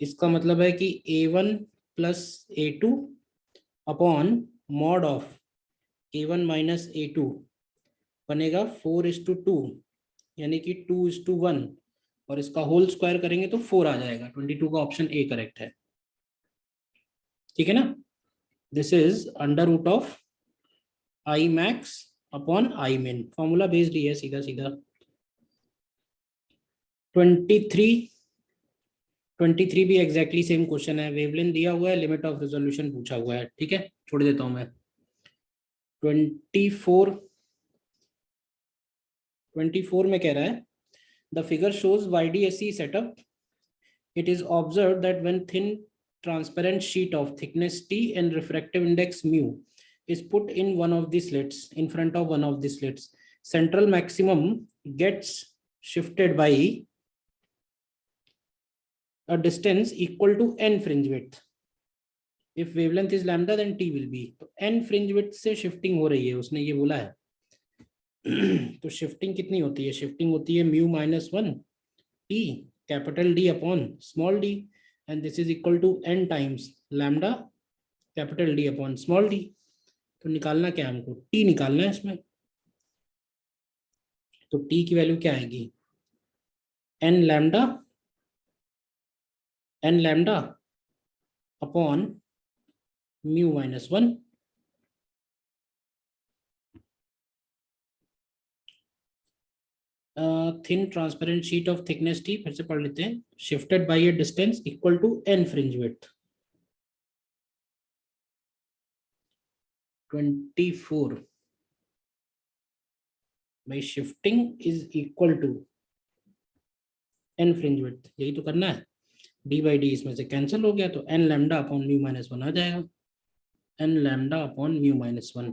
A: इसका मतलब है कि A1 plus A2 upon mod of A1 minus A2 बनेगा 4:2, यानी कि 2:1, और इसका होल स्क्वायर करेंगे तो 4 आ जाएगा। 22 का ऑप्शन ए करेक्ट है, ठीक है ना। This is under root of I max upon I min, formula based ही है सीधा सीधा। 23 भी एग्जैक्टली सेम क्वेश्चन है, वेवलेंथ दिया हुआ है, लिमिट ऑफ रेजोल्यूशन पूछा हुआ है, ठीक है, छोड़ देता हूं मैं। 24 24 में कह रहा है the figure shows YDSE setup. It is observed that when thin transparent sheet of thickness T and refractive index mu is put in one of the slits, in front of one of the slits, central maximum gets shifted by a distance equal to n fringe width. If wavelength is lambda, then T will be. तो n fringe width से shifting हो रही है, उसने ये बोला है. तो shifting कितनी होती है? Shifting होती है mu minus 1 T capital D upon small d, and this is equal to n times lambda capital D upon small d. तो निकालना क्या है हमको? T निकालना है इसमें. तो T की वैल्यू क्या आएगी? n lambda upon mu minus 1. Thin transparent sheet of thickness T, फिर से पढ़ लेते हैं, shifted by a distance equal to n fringe width. 24 by shifting is equal to n fringe width. यही तो करना है. d by d इसमें से कैंसिल हो गया, तो n lambda upon mu minus 1 आ जाएगा. n lambda upon mu minus 1.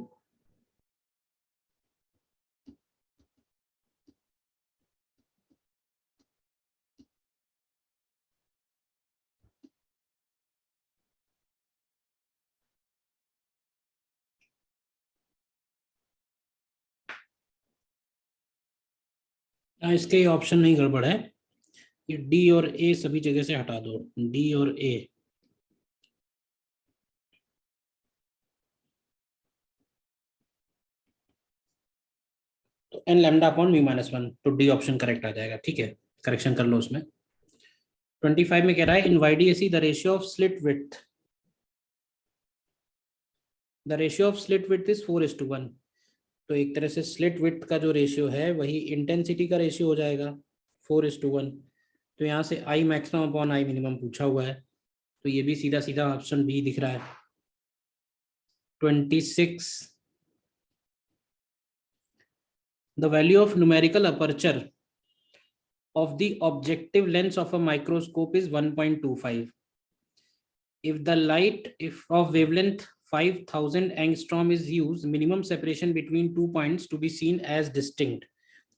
A: इसके ऑप्शन नहीं गड़बड़ है, ये डी और ए सभी जगह से हटा दो. डी और ए तो N lambda upon mu minus 1, तो डी ऑप्शन करेक्ट आ जाएगा. ठीक है, करेक्शन कर लो उसमें. 25 में कह रहा है इन YDSE the ratio of slit width, the ratio of slit width is 4:1. तो एक तरह से स्लिट विड्थ का जो रेशियो है वही इंटेंसिटी का रेशियो हो जाएगा, 4:1. तो यहाँ से I maximum upon I minimum पूछा हुआ है, तो ये भी सीधा सीधा ऑप्शन बी दिख रहा है. 26 the value of numerical aperture of the objective lens of a microscope is 1.25. If the light of wavelength 5000 angstrom is used, minimum separation between 2 points to be seen as distinct.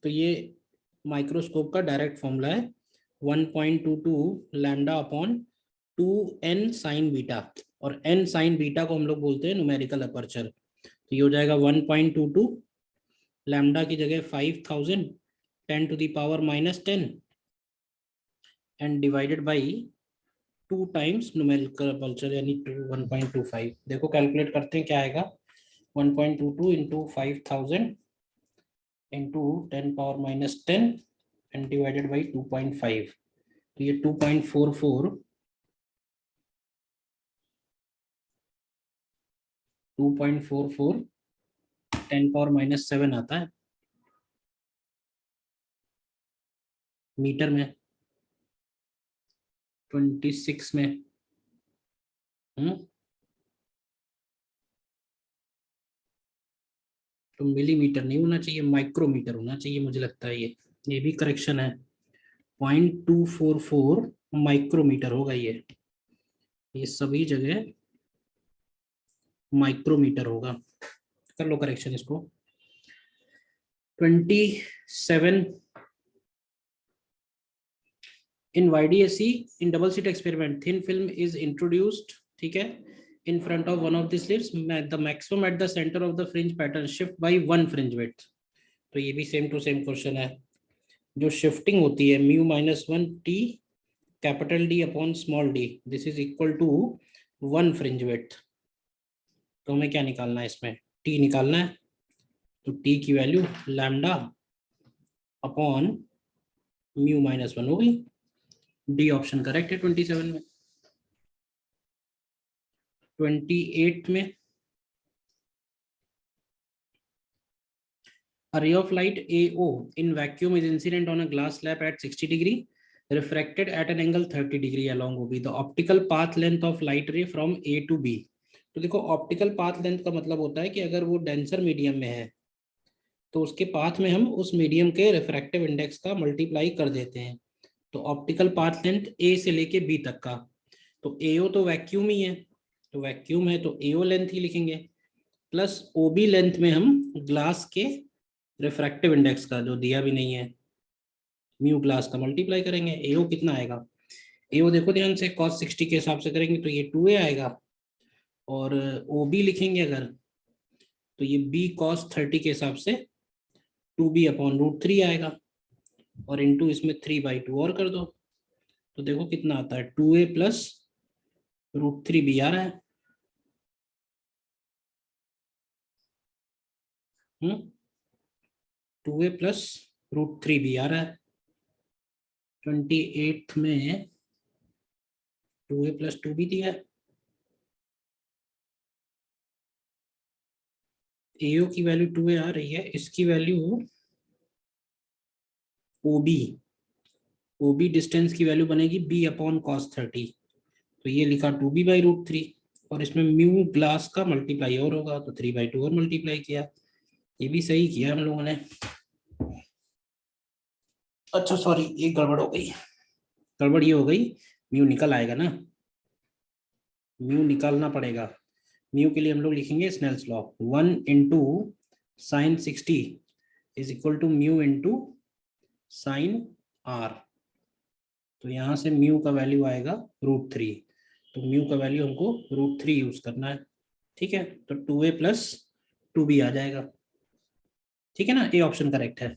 A: तो ये माइक्रोस्कोप का डायरेक्ट फॉर्मूला है, 1.22 lambda upon 2n sign beta, और n साइन बीटा को हम लोग बोलते हैं न्यूमेरिकल अपर्चर. तो ये हो जाएगा 1.22 लैम्डा की जगह 5000 10 to the power minus 10 and divided by 2 times numerical aperture यानी 1.25. देखो कैलकुलेट करते हैं क्या आएगा. 1.22 into 5000 into 10 power minus 10 and divided by 2.5. तो ये 2.44 10 power minus 7 आता है मीटर में. 26 में तो मिलीमीटर नहीं होना चाहिए, माइक्रोमीटर होना चाहिए मुझे लगता है. ये भी करेक्शन है. 0.244 माइक्रोमीटर होगा. ये सभी जगह माइक्रोमीटर होगा. कर लो करेक्शन इसको. 27 in YDSE in double slit experiment thin film is introduced, ठीक है, in front of one of the slits. The maximum at the center of the fringe pattern shift by 1 fringe width. तो ये भी सेम टू सेम क्वेश्चन है. जो शिफ्टिंग होती है mu minus 1 T capital D upon small d, this is equal to 1 fringe width. तो हमें क्या निकालना है इसमें? T निकालना है. तो T की value lambda upon mu minus 1 होगी. डी ऑप्शन करेक्ट है 27 में. 28 में a ray of light AO in vacuum is incident on a glass slab at 60 degree, refracted at an angle 30 degree along OB. The optical path length of light ray from A to B. तो देखो ऑप्टिकल पाथ लेंथ का मतलब होता है कि अगर वो डेंसर मीडियम में है तो उसके पाथ में हम उस मीडियम के रिफ्रैक्टिव इंडेक्स का मल्टीप्लाई कर देते हैं। तो ऑप्टिकल पाथ लेंथ ए से लेके बी तक का, तो एओ तो वैक्यूम ही है, तो वैक्यूम है तो एओ लेंथ ही लिखेंगे, प्लस ओबी लेंथ में हम ग्लास के रिफ्रैक्टिव इंडेक्स का जो दिया भी नहीं है म्यू ग्लास का मल्टीप्लाई करेंगे। एओ कितना आएगा, एओ देखो ध्यान से, cos 60 के हिसाब से करेंगे तो ये 2a आएगा, और ओबी लिखेंगे अगर तो ये b cos 30 के हिसाब से 2b अपॉन √3 आएगा, और इंटू इसमें 3/2 और कर दो, तो देखो कितना आता है 2a प्लस √3b आ रहा है। 2a प्लस √3b आ रहा है। 28 में 2a प्लस 2b दिया है। एओ की वैल्यू 2a आ रही है, इसकी वैल्यू ओबी डिस्टेंस की वैल्यू बनेगी b अपॉन cos 30, तो ये लिखा 2b/√3, और इसमें म्यू ग्लास का मल्टीप्लाई और होगा तो 3/2 और मल्टीप्लाई किया। ये भी सही किया हम लोगों ने। अच्छा सॉरी, एक गड़बड़ हो गई, गड़बड़ ये हो गई, म्यू निकल आएगा ना, म्यू निकालना पड़ेगा। म्यू के लिए हम लोग लिखेंगे Snell's law, 1 into sine 60 is equal to mu into sine R. तो यहाँ से म्यू का वैल्यू आएगा √3, तो म्यू का वैल्यू हमको √3 यूज करना है। ठीक है, तो 2a प्लस 2b आ जाएगा। ठीक है ना, ए ऑप्शन करेक्ट है।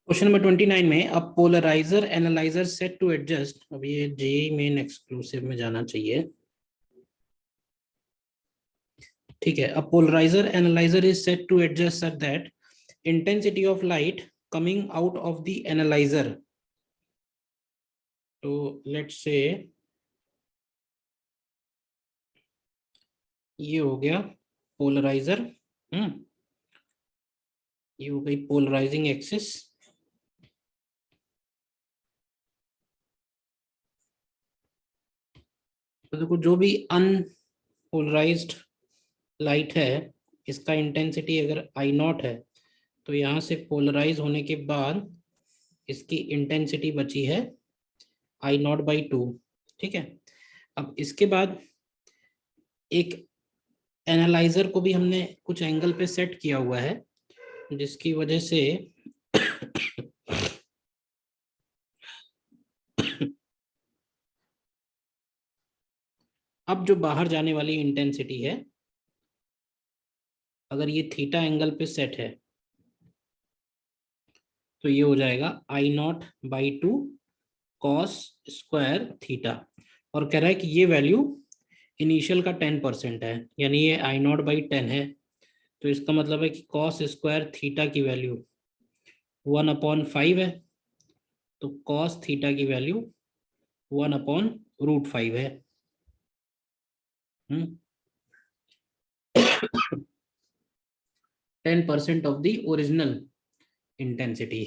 A: क्वेश्चन नंबर 29 में, अब polariser analyser set to adjust, अब ये जेईई मेन एक्सक्लूसिव में जाना चाहिए। ठीक है, अब polariser analyser is set to adjust such that intensity of light coming out of the analyser, तो लेट्स से ये हो गया पोलराइजर, ये हो गई पोलराइजिंग एक्सिस, तो देखो जो भी अनपोलराइज्ड लाइट है इसका इंटेंसिटी अगर आई नॉट है, तो यहाँ से पोलराइज होने के बाद इसकी इंटेंसिटी बची है I0/2। ठीक है, अब इसके बाद एक एनालाइजर को भी हमने कुछ एंगल पे सेट किया हुआ है, जिसकी वजह से अब जो बाहर जाने वाली इंटेंसिटी है, अगर ये थीटा एंगल पे सेट है तो ये हो जाएगा I0/2 cos स्क्वायर थीटा, और कह रहा है कि ये वैल्यू इनिशियल का 10% है, यानी ये I0/10 है, तो इसका मतलब है कि cos स्क्वायर थीटा की वैल्यू 1/5 है, तो cos थीटा की वैल्यू 1/√5 है। 10% ऑफ द ओरिजिनल इंटेंसिटी,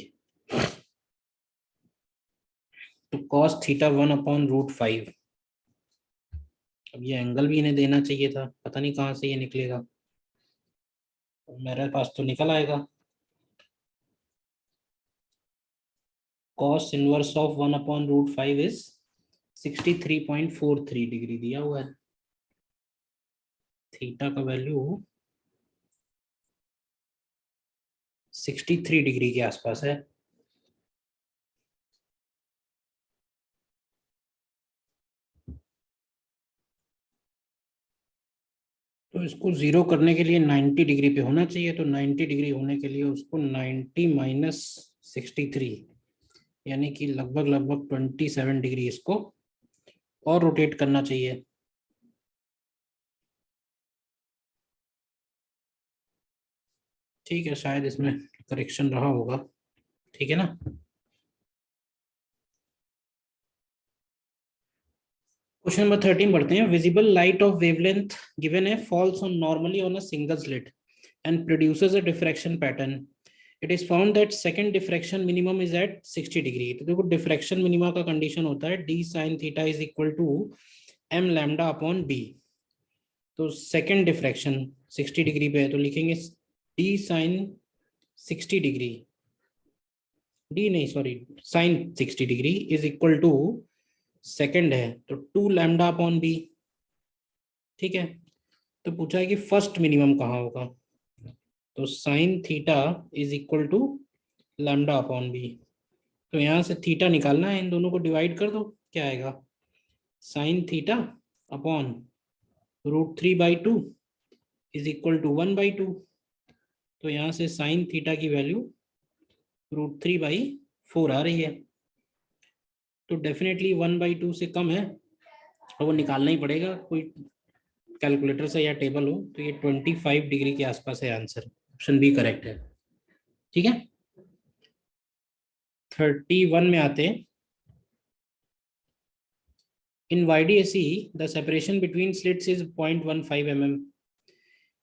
A: तो cos थीटा 1/√5। अब ये एंगल भी इन्हें देना चाहिए था, पता नहीं कहाँ से ये निकलेगा, मेरे पास तो निकल आएगा। cos inverse of 1/√5 is 63.43 degree दिया हुआ है। थीटा का वैल्यू 63 डिग्री के आसपास है। तो इसको जीरो करने के लिए 90 डिग्री पे होना चाहिए, तो 90 डिग्री होने के लिए उसको 90 माइनस 63 यानी कि लगभग 27 डिग्री इसको और रोटेट करना चाहिए। ठीक है, शायद इसमें करेक्शन रहा होगा। ठीक है ना, क्वेश्चन नंबर 13 पढ़ते हैं। Visible light of wavelength given है falls on normally on a single slit and produces a diffraction pattern it is found that second diffraction minimum is at 60 degree. तो देखो डिफ्रैक्शन मिनिमा का कंडीशन होता है D sine theta is equal to M lambda upon B. तो सेकंड डिफ्रैक्शन 60 डिग्री पे है तो लिखेंगे डी साइन 60 डिग्री, डी नहीं sorry sine 60 degree is equal to second है तो 2 लैम्डा अपॉन बी। ठीक है, तो पूछा है कि फर्स्ट मिनिमम कहाँ होगा, तो sine theta is equal to lambda upon B. तो यहाँ से थीटा निकालना है, इन दोनों को डिवाइड कर दो, क्या आएगा sine theta upon √3/2 is equal to 1/2। तो यहाँ से साइन थीटा की वैल्यू √3/4 आ रही है। तो डेफिनेटली 1/2 से कम है और वो निकालना ही पड़ेगा, कोई कैलकुलेटर से या टेबल हो। तो ये 25 डिग्री के आसपास है आंसर, ऑप्शन बी करेक्ट है। ठीक है, 31 में आते हैं। In YDAC, the separation between slits is 0.15 mm.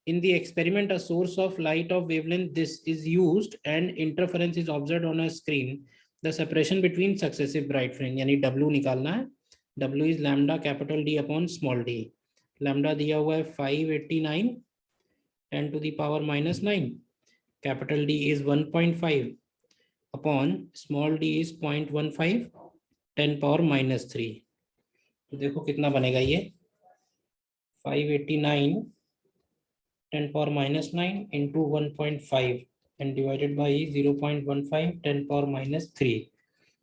A: In the experiment, a source of light of wavelength this is used and interference is observed on a screen. The separation between successive bright fringe यानी W निकालना है। W is lambda capital D upon small d. Lambda दिया हुआ है 589 10 to the power -9. Capital D is 1.5 upon small d is 0.15 10 power -3. तो देखो कितना बनेगा ये 589 10 power -9 into 1.5 and divided by 0.15 10 power -3।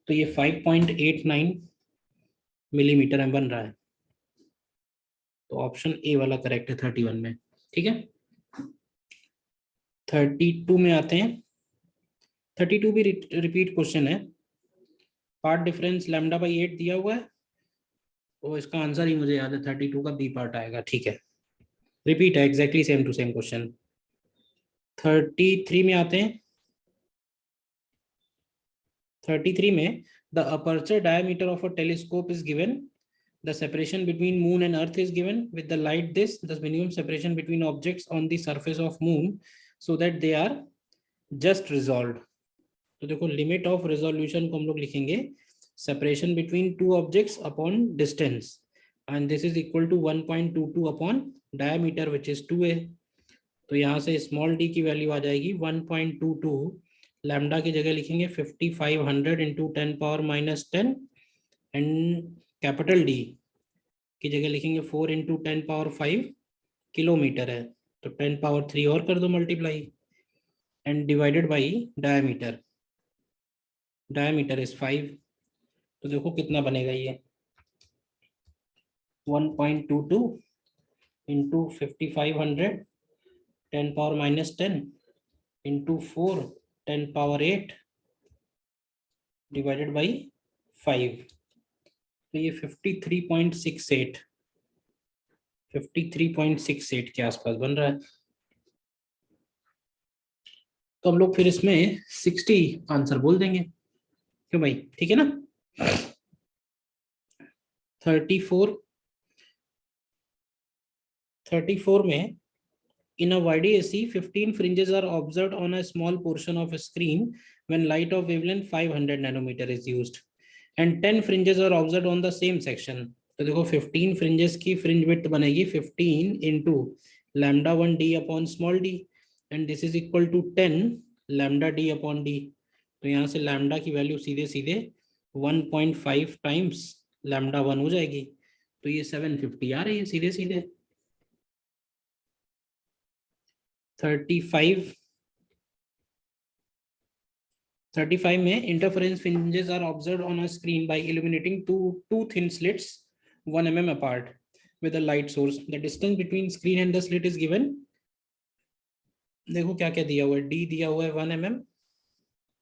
A: तो ये 5.89 मिलीमीटर में बन रहा है। तो ऑप्शन ए वाला करेक्ट है 31 में। ठीक है, 32 में आते हैं। 32 भी रिपीट क्वेश्चन है। पार्ट डिफरेंस λ/8 दिया हुआ है, तो इसका आंसर ही मुझे याद है 32 का बी पार्ट आएगा। ठीक है, रिपीट है, exactly same to same question. 33 में आते हैं। 33 में the aperture diameter of a telescope is given, the separation between moon and earth is given with the light this the minimum separation between objects on the surface of moon so that they are just resolved. तो देखो लिमिट ऑफ रिजोल्यूशन को हम लोग लिखेंगे separation between two objects upon distance and this is equal to 1.22 upon diameter which is 2a। तो यहाँ से स्मॉल डी की वैल्यू आ जाएगी 1.22, लैम्डा की जगह लिखेंगे 5500 into 10 power -10 and capital D की जगह लिखेंगे 4 इंटू 10 पावर 5 किलोमीटर है, तो 10 पावर 3 और कर दो multiply and divided by diameter, diameter is 5। तो देखो कितना बनेगा ये 1.22 into 5500 10 power -10 into 4 10 power 8 divided by 5। तो ये 53.68 के आसपास बन रहा है। तो हम लोग फिर इसमें 60 आंसर बोल देंगे, क्यों भाई, ठीक है ना। 34 में in a YDAC 15 fringes are observed on a small portion of a screen when light of wavelength 500 nanometer is used and 10 fringes are observed on the same section। तो देखो 15 fringes की fringe width बनेगी 15 into λ1 d upon small d and this is equal to 10 lambda d upon d। तो यहाँ से लैम्डा की वैल्यू सीधे सीधे 1.5 टाइम्स λ1 हो जाएगी, तो ये 750 आ रही है सीधे सीधे। 35 में interference fringes are observed on a screen by illuminating two thin slits 1 mm apart with a light source. The distance between screen and the slit is given। देखो क्या क्या दिया हुआ है, d दिया हुआ है 1 mm,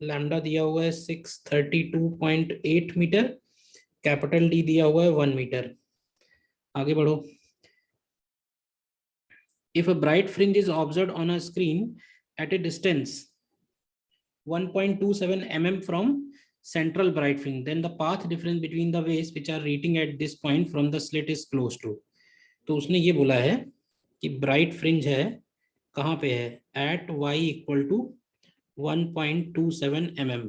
A: लैम्डा दिया हुआ है 632.8 मीटर, कैपिटल D दिया हुआ है 1 मीटर। आगे बढ़ो। If a bright fringe is observed on a screen at a distance 1.27 mm from central bright fringe, then the path difference between the waves which are reaching at this point from the slit is close to। तो उसने ये बोला है कि ब्राइट फ्रिंज है कहाँ पे है, at y equal to 1.27 mm।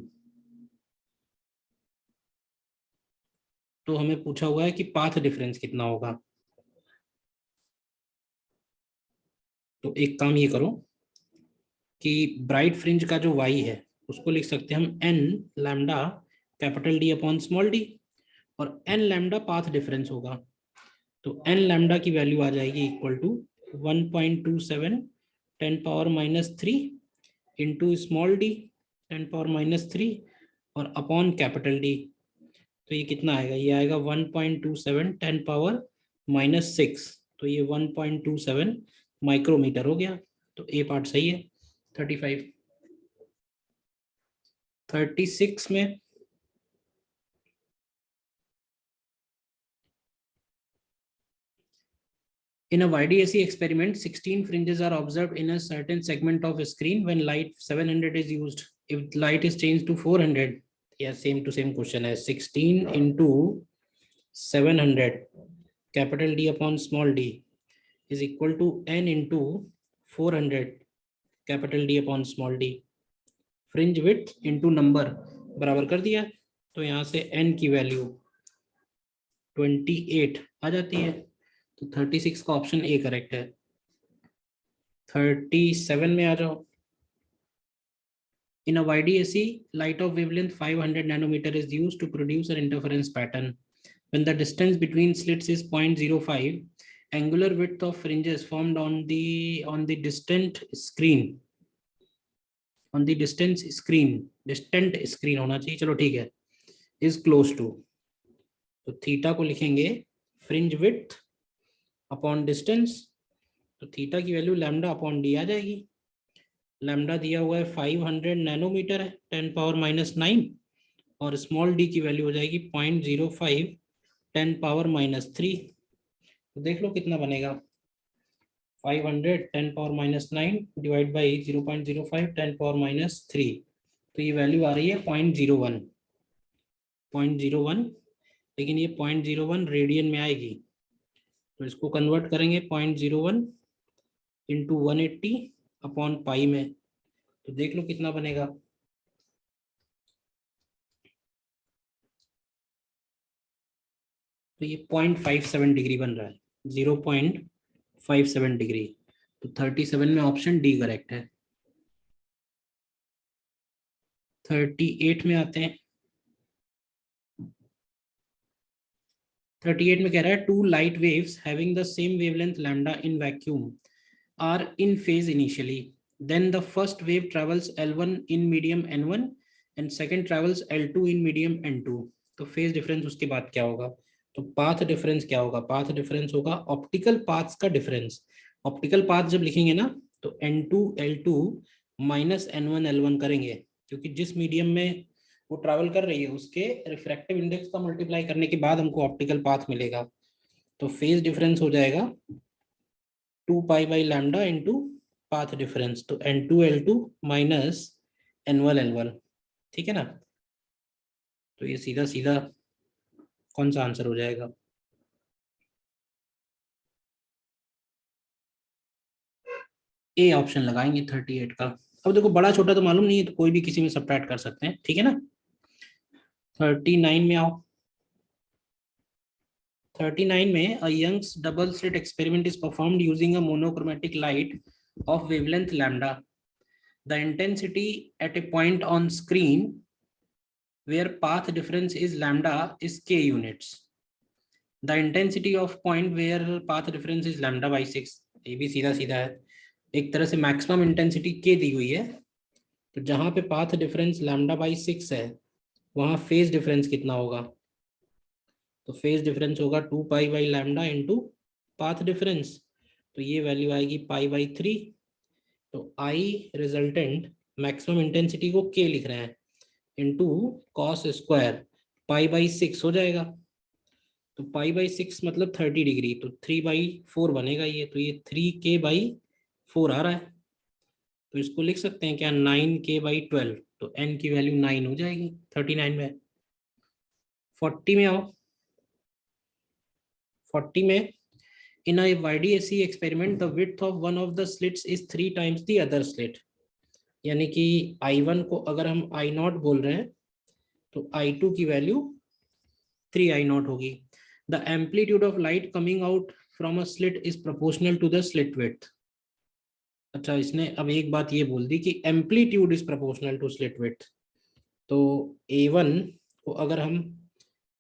A: तो हमें पूछा हुआ है कि पाथ डिफरेंस कितना होगा। तो एक काम ये करो कि ब्राइट फ्रिंज का जो y है उसको लिख सकते हैं हम n lambda capital D upon small d, और n लैम्डा पाथ डिफरेंस होगा। तो n लैम्डा की वैल्यू आ जाएगी equal to 1.27 10⁻³ into small d 10⁻³ और अपॉन कैपिटल D। तो ये कितना आएगा, ये आएगा 1.27 10⁻⁻6। तो ये 1.27 माइक्रोमीटर हो गया। तो ए पार्ट सही है। 35 36 में in a YDAC experiment 16 fringes are observed in a certain segment of a screen when light 700 is used. If light is changed to 400, yeah, same to same question as 16 into 700 capital D upon small d is equal to n into 400 capital D upon small d। Fringe width into number बराबर कर दिया, तो यहाँ से n की वैल्यू 28 आ जाती है। तो 36 का ऑप्शन ए करेक्ट है। 37 में आ जाओ। In a YDAC, light of wavelength 500 nanometer is used to produce an interference pattern. When the distance between slits is 0.05, angular width of fringes formed on the distant screen होना चाहिए, चलो ठीक है, is close to। तो थीटा को लिखेंगे फ्रिंज विड्थ अपॉन डिस्टेंस। तो थीटा की वैल्यू लैम्डा अपॉन डी आ जाएगी। लैम्डा दिया हुआ है 500 नैनोमीटर है 10⁻⁹, और स्मॉल डी की वैल्यू हो जाएगी 0.05 10⁻⁻3। तो देख लो कितना बनेगा, 500 10⁻⁹ डिवाइड बाई 0.05 10⁻⁻3। तो ये वैल्यू आ रही है 0.01, लेकिन ये 0.01 रेडियन में आएगी। तो इसको कन्वर्ट करेंगे 0.01 इंटू 180 अपॉन पाई में, तो देख लो कितना बनेगा। तो ये 0.57 डिग्री बन रहा है, 0.57 डिग्री। तो 37 में ऑप्शन डी करेक्ट है। 38 में आते हैं। 38 में कह रहा है two light waves having the same wavelength lambda in vacuum are in phase initially, then the first wave travels L1 in medium N1 and second travels L2 in medium N2। तो फेज डिफरेंस उसके बाद क्या होगा, तो पाथ डिफरेंस क्या होगा, पाथ डिफरेंस होगा ऑप्टिकल पाथ्स का डिफरेंस। ऑप्टिकल पाथ जब लिखेंगे ना तो N2 L2 minus N1 L1 करेंगे, क्योंकि जिस मीडियम में वो ट्रैवल कर रही है उसके रिफ्रैक्टिव इंडेक्स का मल्टीप्लाई करने के बाद हमको ऑप्टिकल पाथ मिलेगा। तो फेज डिफरेंस हो जाएगा 2 pi by lambda into path difference, तो N2 L2 minus N1 L1, ठीक है ना। तो ये सीधा सीधा कौन सा आंसर हो जाएगा, ए ऑप्शन लगाएंगे 38 का। अब देखो बड़ा छोटा तो मालूम नहीं है, तो कोई भी किसी में सब्ट्रैक्ट कर सकते हैं, ठीक है ना। 39 में आओ। 39 में a Young's double slit experiment is performed using a monochromatic light of wavelength lambda. The intensity at a point on screen where path difference is lambda is k units. The intensity of point where path difference is lambda by 6। ये भी सीधा सीधा है, एक तरह से मैक्सिमम इंटेंसिटी k दी हुई है, तो जहां पे पाथ डिफरेंस लैम्डा बाई 6 है वहां फेज डिफरेंस कितना होगा, तो फेज डिफरेंस होगा 2 pi by lambda into path difference. तो ये वैल्यू आएगी पाई बाई 3। तो आई रिजल्टेंट मैक्सिमम इंटेंसिटी को के लिख रहे हैं into cos square pi by 6 हो जाएगा। तो पाई बाई 6 मतलब 30 डिग्री, तो 3/4 बनेगा ये, तो ये 3k/4 आ रहा है। तो इसको लिख सकते हैं क्या 9k/12, तो n की वैल्यू 9 हो जाएगी 39 में। 40 में आओ। 40 में in a YDAC experiment the width of one of the slits is 3 times the other slit, यानी कि I1 को अगर हम I0 बोल रहे हैं तो I2 की वैल्यू 3I0 होगी। The amplitude of light coming out from a slit is proportional to the slit width. अच्छा, इसने अब एक बात ये बोल दी कि amplitude is proportional to slit width. तो A1 को अगर हम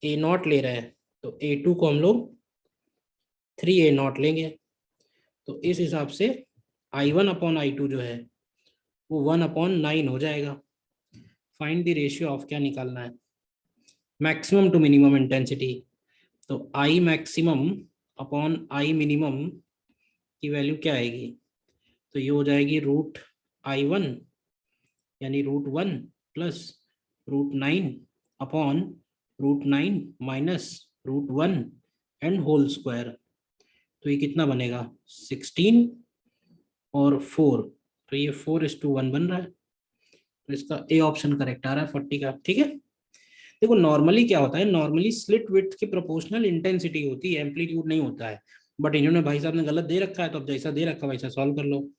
A: A0 ले रहे हैं तो A2 को हम लोग 3A0 लेंगे। तो इस हिसाब से I1/I2 जो है वो 1/9 हो जाएगा। फाइंड द रेशियो ऑफ क्या निकालना है, मैक्सिमम टू मिनिमम इंटेंसिटी। तो I maximum upon I minimum की वैल्यू क्या आएगी, तो ये हो जाएगी √I1 यानी √1 plus √9 upon √9 minus √1 and whole square. तो ये कितना बनेगा 16 और 4, तो ये 4:1 बन रहा है। तो इसका ए ऑप्शन करेक्ट आ रहा है 40 का। ठीक है, देखो नॉर्मली क्या होता है, नॉर्मली स्लिट विड्थ की प्रोपोर्शनल इंटेंसिटी होती है, एम्पलीट्यूड नहीं होता है। बट इन्होंने भाई साहब ने गलत दे रखा है, तो अब जैसा दे रखा वैसा सॉल्व कर लो।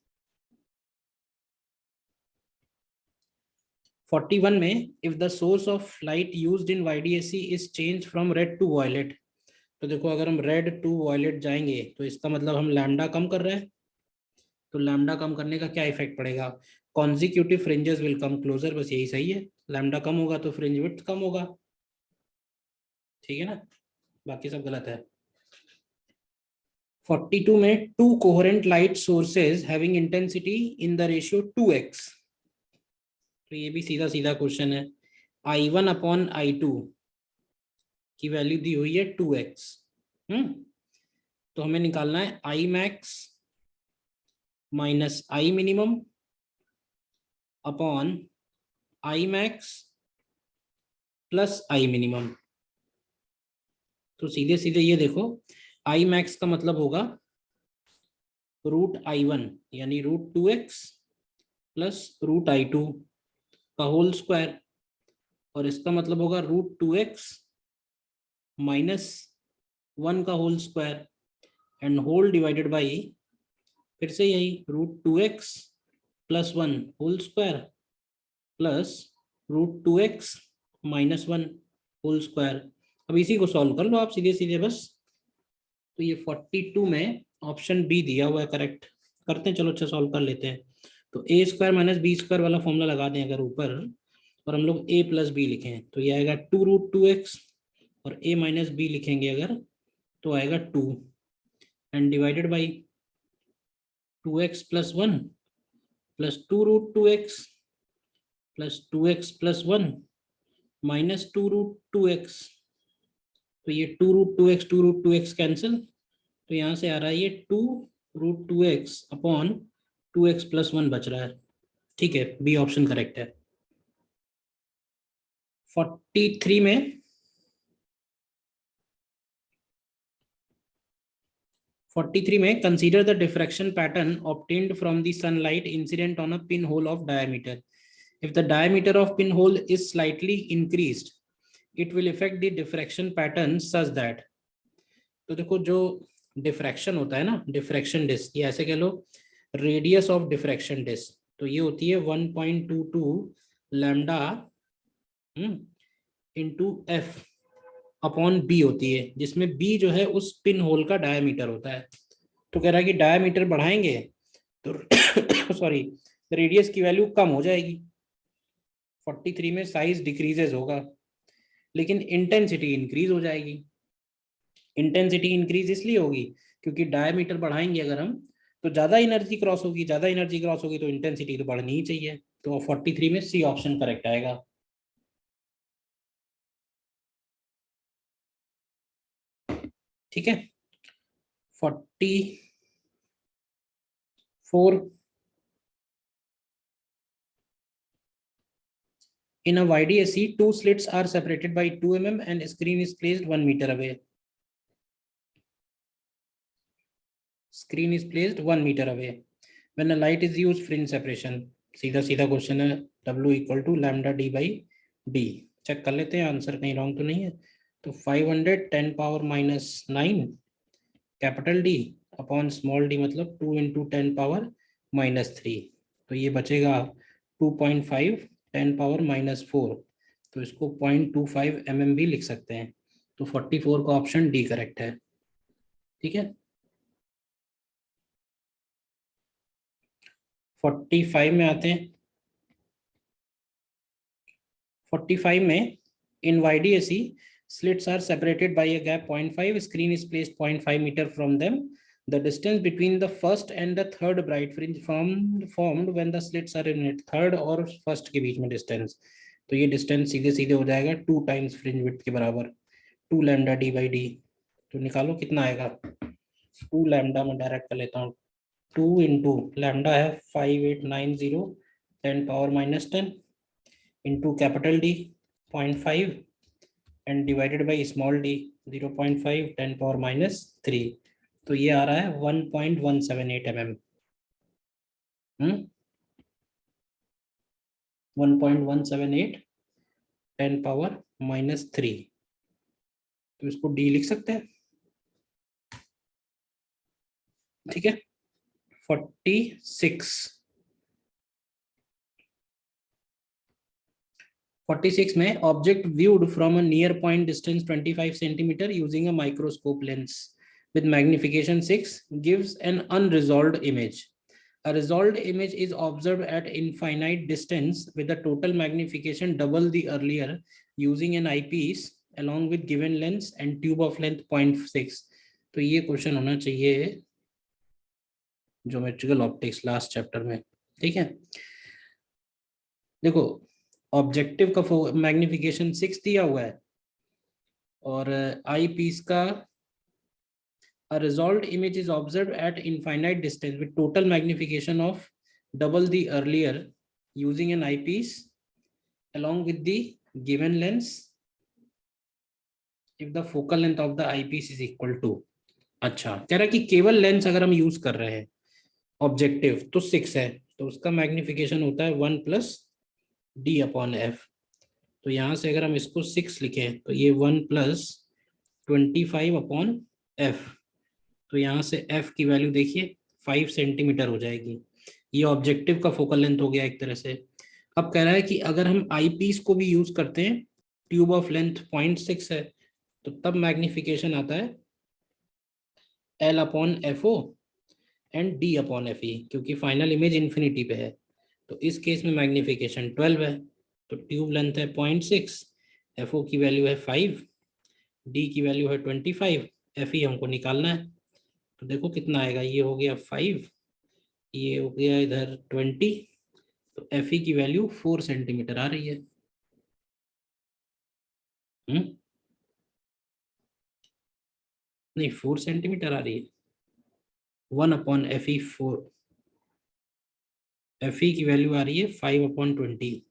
A: 41 में if the source of light used in YDAC is change from red to violet. तो देखो अगर हम रेड टू वॉयलेट जाएंगे तो इसका मतलब हम लैम्डा कम कर रहे हैं। तो लैम्डा कम करने का क्या इफेक्ट पड़ेगा, consecutive fringes will come closer, बस यही सही है। लैम्डा कम होगा तो फ्रिंज विड्थ कम होगा। ठीक है ना, बाकी सब गलत है। 42 में to coherent light sources having intensity in the ratio 2x। तो ये भी सीधा सीधा क्वेश्चन है। I1/I2 की वैल्यू दी हुई है 2x। तो हमें निकालना है I max minus I minimum upon I max plus I minimum. तो सीधे सीधे ये देखो, I मैक्स का मतलब होगा √I1 यानी √2x प्लस √I2 का होल स्क्वायर, और इसका मतलब होगा √2x माइनस 1 का whole square and whole divided by फिर से यही √2x plus 1 whole square plus √2x minus 1 whole square. अब इसी को सॉल्व कर लो आप सीधे सीधे बस। तो ये 42 में ऑप्शन बी दिया हुआ है करेक्ट। करते हैं, चलो अच्छा सॉल्व कर लेते हैं। तो A² माइनस B² वाला फॉर्मूला लगा दें अगर ऊपर, और हम लोग A प्लस बी लिखें तो ये आएगा 2√2x, और A माइनस बी लिखेंगे अगर तो आएगा 2 and divided by 2x plus 1 plus 2√2x plus 2x plus 1 minus 2√2x। तो ये 2√2x कैंसिल, तो यहाँ से आ रहा है ये 2√2x अपॉन 2x प्लस 1 बच रहा है। ठीक है, बी ऑप्शन करेक्ट है। 43 में 43 में consider the diffraction pattern obtained from the sunlight incident on a pin hole of diameter. If the diameter of pin hole is slightly increased it will effect the diffraction pattern such that. तो देखो जो डिफ्रैक्शन होता है ना, डिफ्रैक्शन डिस्क, ये ऐसे कह लो रेडियस ऑफ डिफ्रैक्शन डिस्क, तो ये होती है 1.22 lambda into F upon B होती है, जिसमें बी जो है उस पिन होल का डायमीटर होता है। तो कह रहा है कि डायमीटर बढ़ाएंगे तो सॉरी रेडियस की वैल्यू कम हो जाएगी। 43 में साइज डिक्रीजेज होगा लेकिन इंटेंसिटी इंक्रीज हो जाएगी। इंटेंसिटी इंक्रीज इसलिए होगी क्योंकि डायमीटर बढ़ाएंगे अगर हम तो ज्यादा एनर्जी क्रॉस होगी, ज्यादा एनर्जी क्रॉस होगी तो इंटेंसिटी तो बढ़नी ही चाहिए। तो 43 में सी ऑप्शन करेक्ट आएगा। ठीक है, 44 in a YDAC two slits are separated by 2 mm and screen is placed 1 meter away. Screen is placed 1 meter away. When a light is used, fringe separation. सीधा सीधा क्वेश्चन है, W equal to lambda D by D. Check कर लेते हैं आंसर कहीं रॉन्ग तो नहीं है। तो 510 power minus 9 capital D upon small D मतलब 2 × 10 पावर माइनस 3। तो ये बचेगा 2.5 10⁻⁻⁴, तो इसको 0.25 mm भी लिख सकते हैं। तो 44 का ऑप्शन डी करेक्ट है। ठीक है, 45 में आते हैं। 45 में in YDAC slits are separated by a gap 0.5, screen is placed 0.5 meter from them. The distance between the first and the third bright fringe formed when the slits are in it, third और first के बीच में distance, तो ये distance सीधे सीधे हो जाएगा 2 times fringe width के बराबर, 2 lambda d by d। तो निकालो कितना आएगा, 2 lambda में डायरेक्ट कर लेता हूँ, 2 इंटू लैम्डा है 5890 10⁻⁻10 into capital D 0.5 and divided by small d 0.5 10⁻⁻3, तो ये आ रहा है 1.178 mm। 1.178 10⁻⁻3, तो इसको d लिख सकते हैं। ठीक है, 46 में object viewed from a near point distance 25 centimetre using a microscope lens with magnification 6 gives an unresolved image. A resolved image is observed at infinite distance with a total magnification double the earlier using an eyepiece along with given lens and tube of length 0.6। तो ये क्वेश्चन होना चाहिए ज्योमेट्रिकल ऑप्टिक्स लास्ट चैप्टर में। ठीक है, देखो ऑब्जेक्टिव का मैग्निफिकेशन 6 दिया हुआ है और आई पीस का a resolved image is observed at infinite distance with total magnification of double the earlier using an eyepiece along with the given lens if the focal length of the eyepiece is equal to। अच्छा, कह रहा है कि केवल लेंस अगर हम यूज कर रहे हैं ऑब्जेक्टिव तो 6 है, तो उसका मैग्निफिकेशन होता है 1 प्लस डी अपॉन एफ। तो यहाँ से अगर हम इसको 6 लिखें तो ये 1 प्लस 25 अपॉन एफ, तो यहाँ से f की वैल्यू देखिए 5 सेंटीमीटर हो जाएगी। ये ऑब्जेक्टिव का फोकल लेंथ हो गया एक तरह से। अब कह रहा है कि अगर हम आई पीस को भी यूज करते हैं, ट्यूब ऑफ लेंथ 0.6 है, तो तब मैग्निफिकेशन आता है L upon F O and D upon F E, क्योंकि फाइनल इमेज इन्फिनिटी पे है। तो इस केस में मैग्निफिकेशन 12 है, तो ट्यूब लेंथ है 0.6, एफ ओ की वैल्यू है 5, D की वैल्यू है 25, एफ ई हमको निकालना है। तो देखो कितना आएगा, ये हो गया 5, ये हो गया इधर 20, तो एफ ई की वैल्यू 4 सेंटीमीटर आ रही है। नहीं 4 सेंटीमीटर आ रही है, 1 अपॉन एफ ई 4, एफ ई की वैल्यू आ रही है 5 अपॉन 20।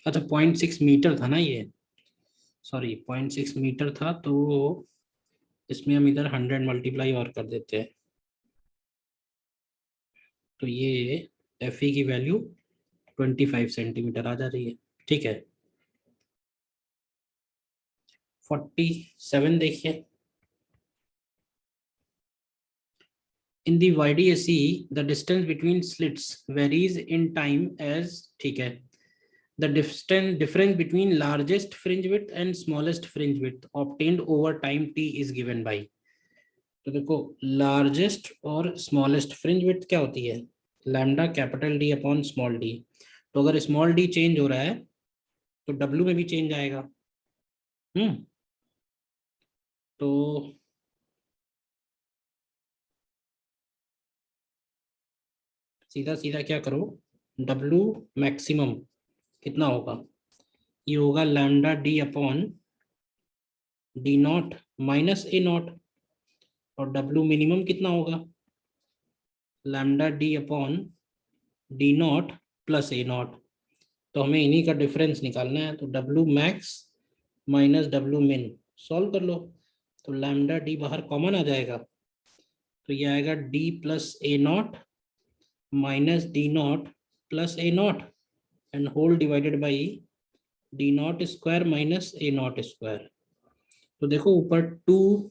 A: अच्छा 0.6 मीटर था ना ये, सॉरी 0.6 मीटर था, तो इसमें हम इधर 100 मल्टीप्लाई और कर देते हैं, तो ये एफ ई की वैल्यू 25 सेंटीमीटर आ जा रही है। ठीक है, 47 देखिए। In the YDAC, the distance between slits varies in time as, ठीक है, the difference between largest fringe width and smallest fringe width obtained over time t is given by। तो देखो लार्जेस्ट और स्मॉलेस्ट फ्रिंज विड्थ क्या होती है, lambda capital D upon small D. तो अगर स्मॉल डी चेंज हो रहा है तो डब्ल्यू में भी चेंज आएगा। तो सीधा सीधा क्या करो, डब्ल्यू मैक्सिमम कितना होगा, ये होगा lambda D upon D naught minus A naught, और डब्ल्यू मिनिमम कितना होगा, lambda D upon D naught plus A naught. तो हमें इन्हीं का डिफरेंस निकालना है, तो W max minus W min solve कर लो, तो लैम्डा डी बाहर कॉमन आ जाएगा, तो ये आएगा D plus A naught minus D naught plus A naught and whole divided by D naught square minus A not square. तो देखो ऊपर 2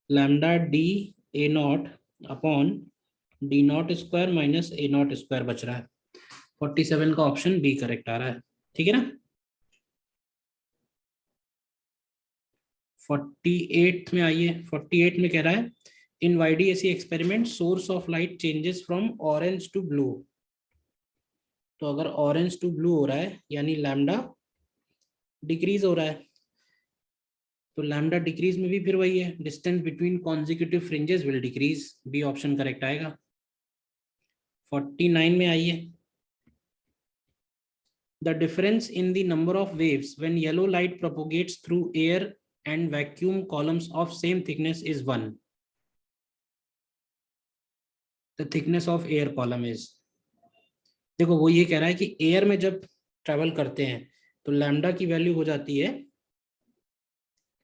A: lambda D A not upon D naught square minus A not square बच रहा है। 47 का ऑप्शन बी करेक्ट आ रहा है, ठीक है ना। 48 में आइए। 48 में कह रहा है in YDSE experiment source of light changes from orange to blue. तो अगर ऑरेंज टू ब्लू हो रहा है यानी लैम्डा डिक्रीज हो रहा है। तो लैम्डा डिक्रीज में भी फिर वही है, distance between consecutive fringes will decrease. B option correct आएगा। 49 में आइए। The difference in the number of waves when yellow light propagates through air and vacuum columns of same thickness is 1। The thickness of air column is, देखो वो ये कह रहा है कि एयर में जब ट्रेवल करते हैं तो लैम्डा की वैल्यू हो जाती है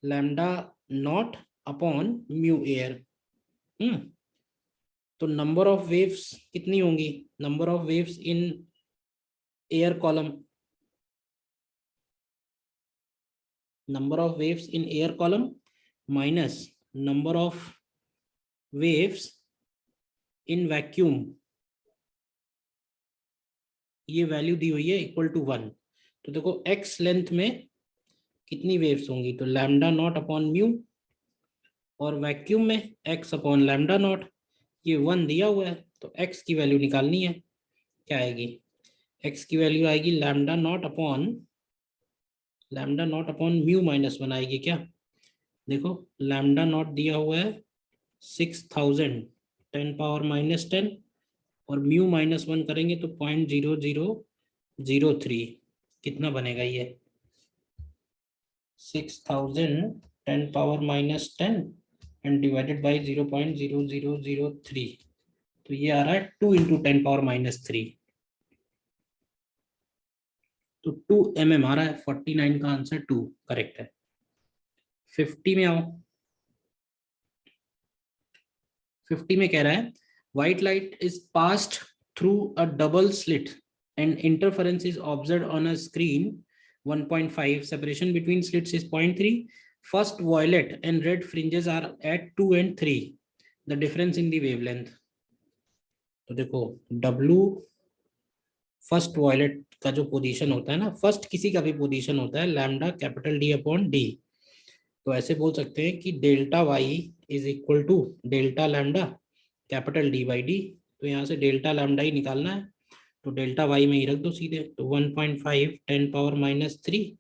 A: lambda naught upon mu air. तो नंबर ऑफ वेव्स कितनी होंगी, number of waves in air column, number of waves in air column minus number of waves in vacuum, ये वैल्यू दी हुई है इक्वल टू 1। तो देखो एक्स लेंथ में कितनी वेव्स होंगी, तो लैम्डा नॉट अपॉन म्यू, और वैक्यूम में एक्स अपॉन लैम्डा नॉट, ये 1 दिया हुआ है तो एक्स की वैल्यू निकालनी है। क्या आएगी, एक्स की वैल्यू आएगी lambda naught upon mu minus 1 आएगी। क्या देखो लैम्डा नॉट दिया हुआ है 6000 10⁻⁻10 और म्यू माइनस 1 करेंगे तो 0.0003। कितना बनेगा ये 6000 10⁻⁻10 एंड डिवाइडेड बाई 0.0003। तो ये आ रहा है 2 इंटू 10⁻⁻3। तो 2 mm आ रहा है। 49 का आंसर 2 करेक्ट है। 50 में आओ। 50 में कह रहा है white light is passed through a double slit and interference is observed on a screen 1.5, separation between slits is 0.3, first violet and red fringes are at 2 and 3, the difference in the wavelength। तो देखो W फर्स्ट वॉयलेट का जो पोजीशन होता है ना, फर्स्ट किसी का भी पोजीशन होता है lambda capital D upon D. तो ऐसे बोल सकते हैं कि delta Y is equal to delta lambda capital D by D. तो यहाँ से डेल्टा लैम्डा ही निकालना है, तो डेल्टा वाई में ही रख दो सीधे। तो 1.5 10⁻⁻3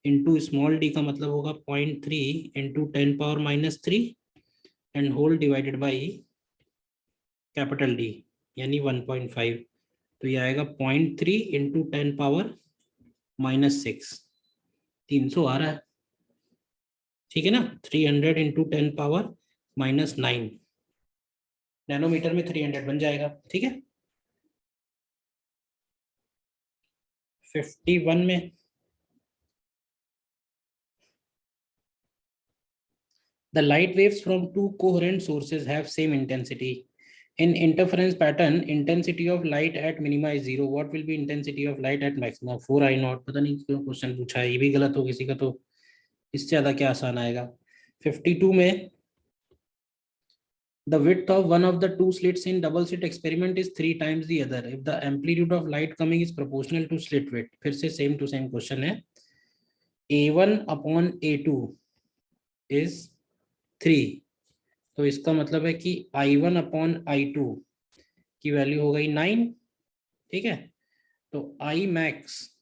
A: इंटू स्मॉल डी का मतलब होगा 0.3 into 10⁻⁻3 and whole divided by capital D यानी 1.5। तो ये आएगा 0.3 इंटू 10⁻⁻6, 300 आ रहा है, ठीक है ना। 300 इंटू 10⁻⁻9 नैनोमीटर में 300 बन जाएगा, ठीक है। 51 में the light waves from two coherent sources have same intensity. In interference pattern, intensity of light at minima is 0. What will be intensity of light at maximum? 4I0। पता नहीं क्यों क्वेश्चन पूछा है, ये भी गलत हो किसी का, तो इससे ज्यादा क्या आसान आएगा। 52 में the width of one of the two slits in double slit experiment is 3 times the other if the amplitude of light coming is proportional to slit width। फिर से सेम टू सेम क्वेश्चन है। A1 अपॉन A2 is 3, तो इसका मतलब है कि I1 अपॉन I2 की वैल्यू हो गई 9, ठीक है। तो I max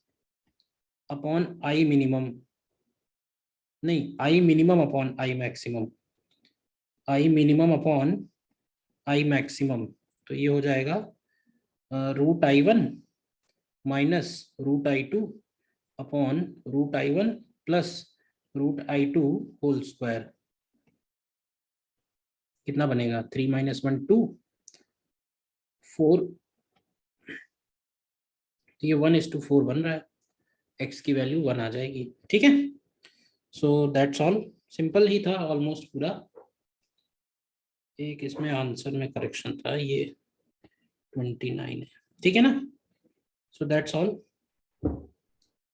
A: upon I minimum, नहीं I minimum upon I maximum, I minimum upon I maximum, तो ये हो जाएगा √I1 minus √I2 upon √I1 plus √I2 whole square. कितना बनेगा 3 - 1 2 4, तो ये 1:4 बन रहा है, x की वैल्यू 1 आ जाएगी, ठीक है। सो दैट्स ऑल, सिंपल ही था ऑलमोस्ट पूरा। एक इसमें आंसर में करेक्शन था, ये 29 है, ठीक है ना। So that's all.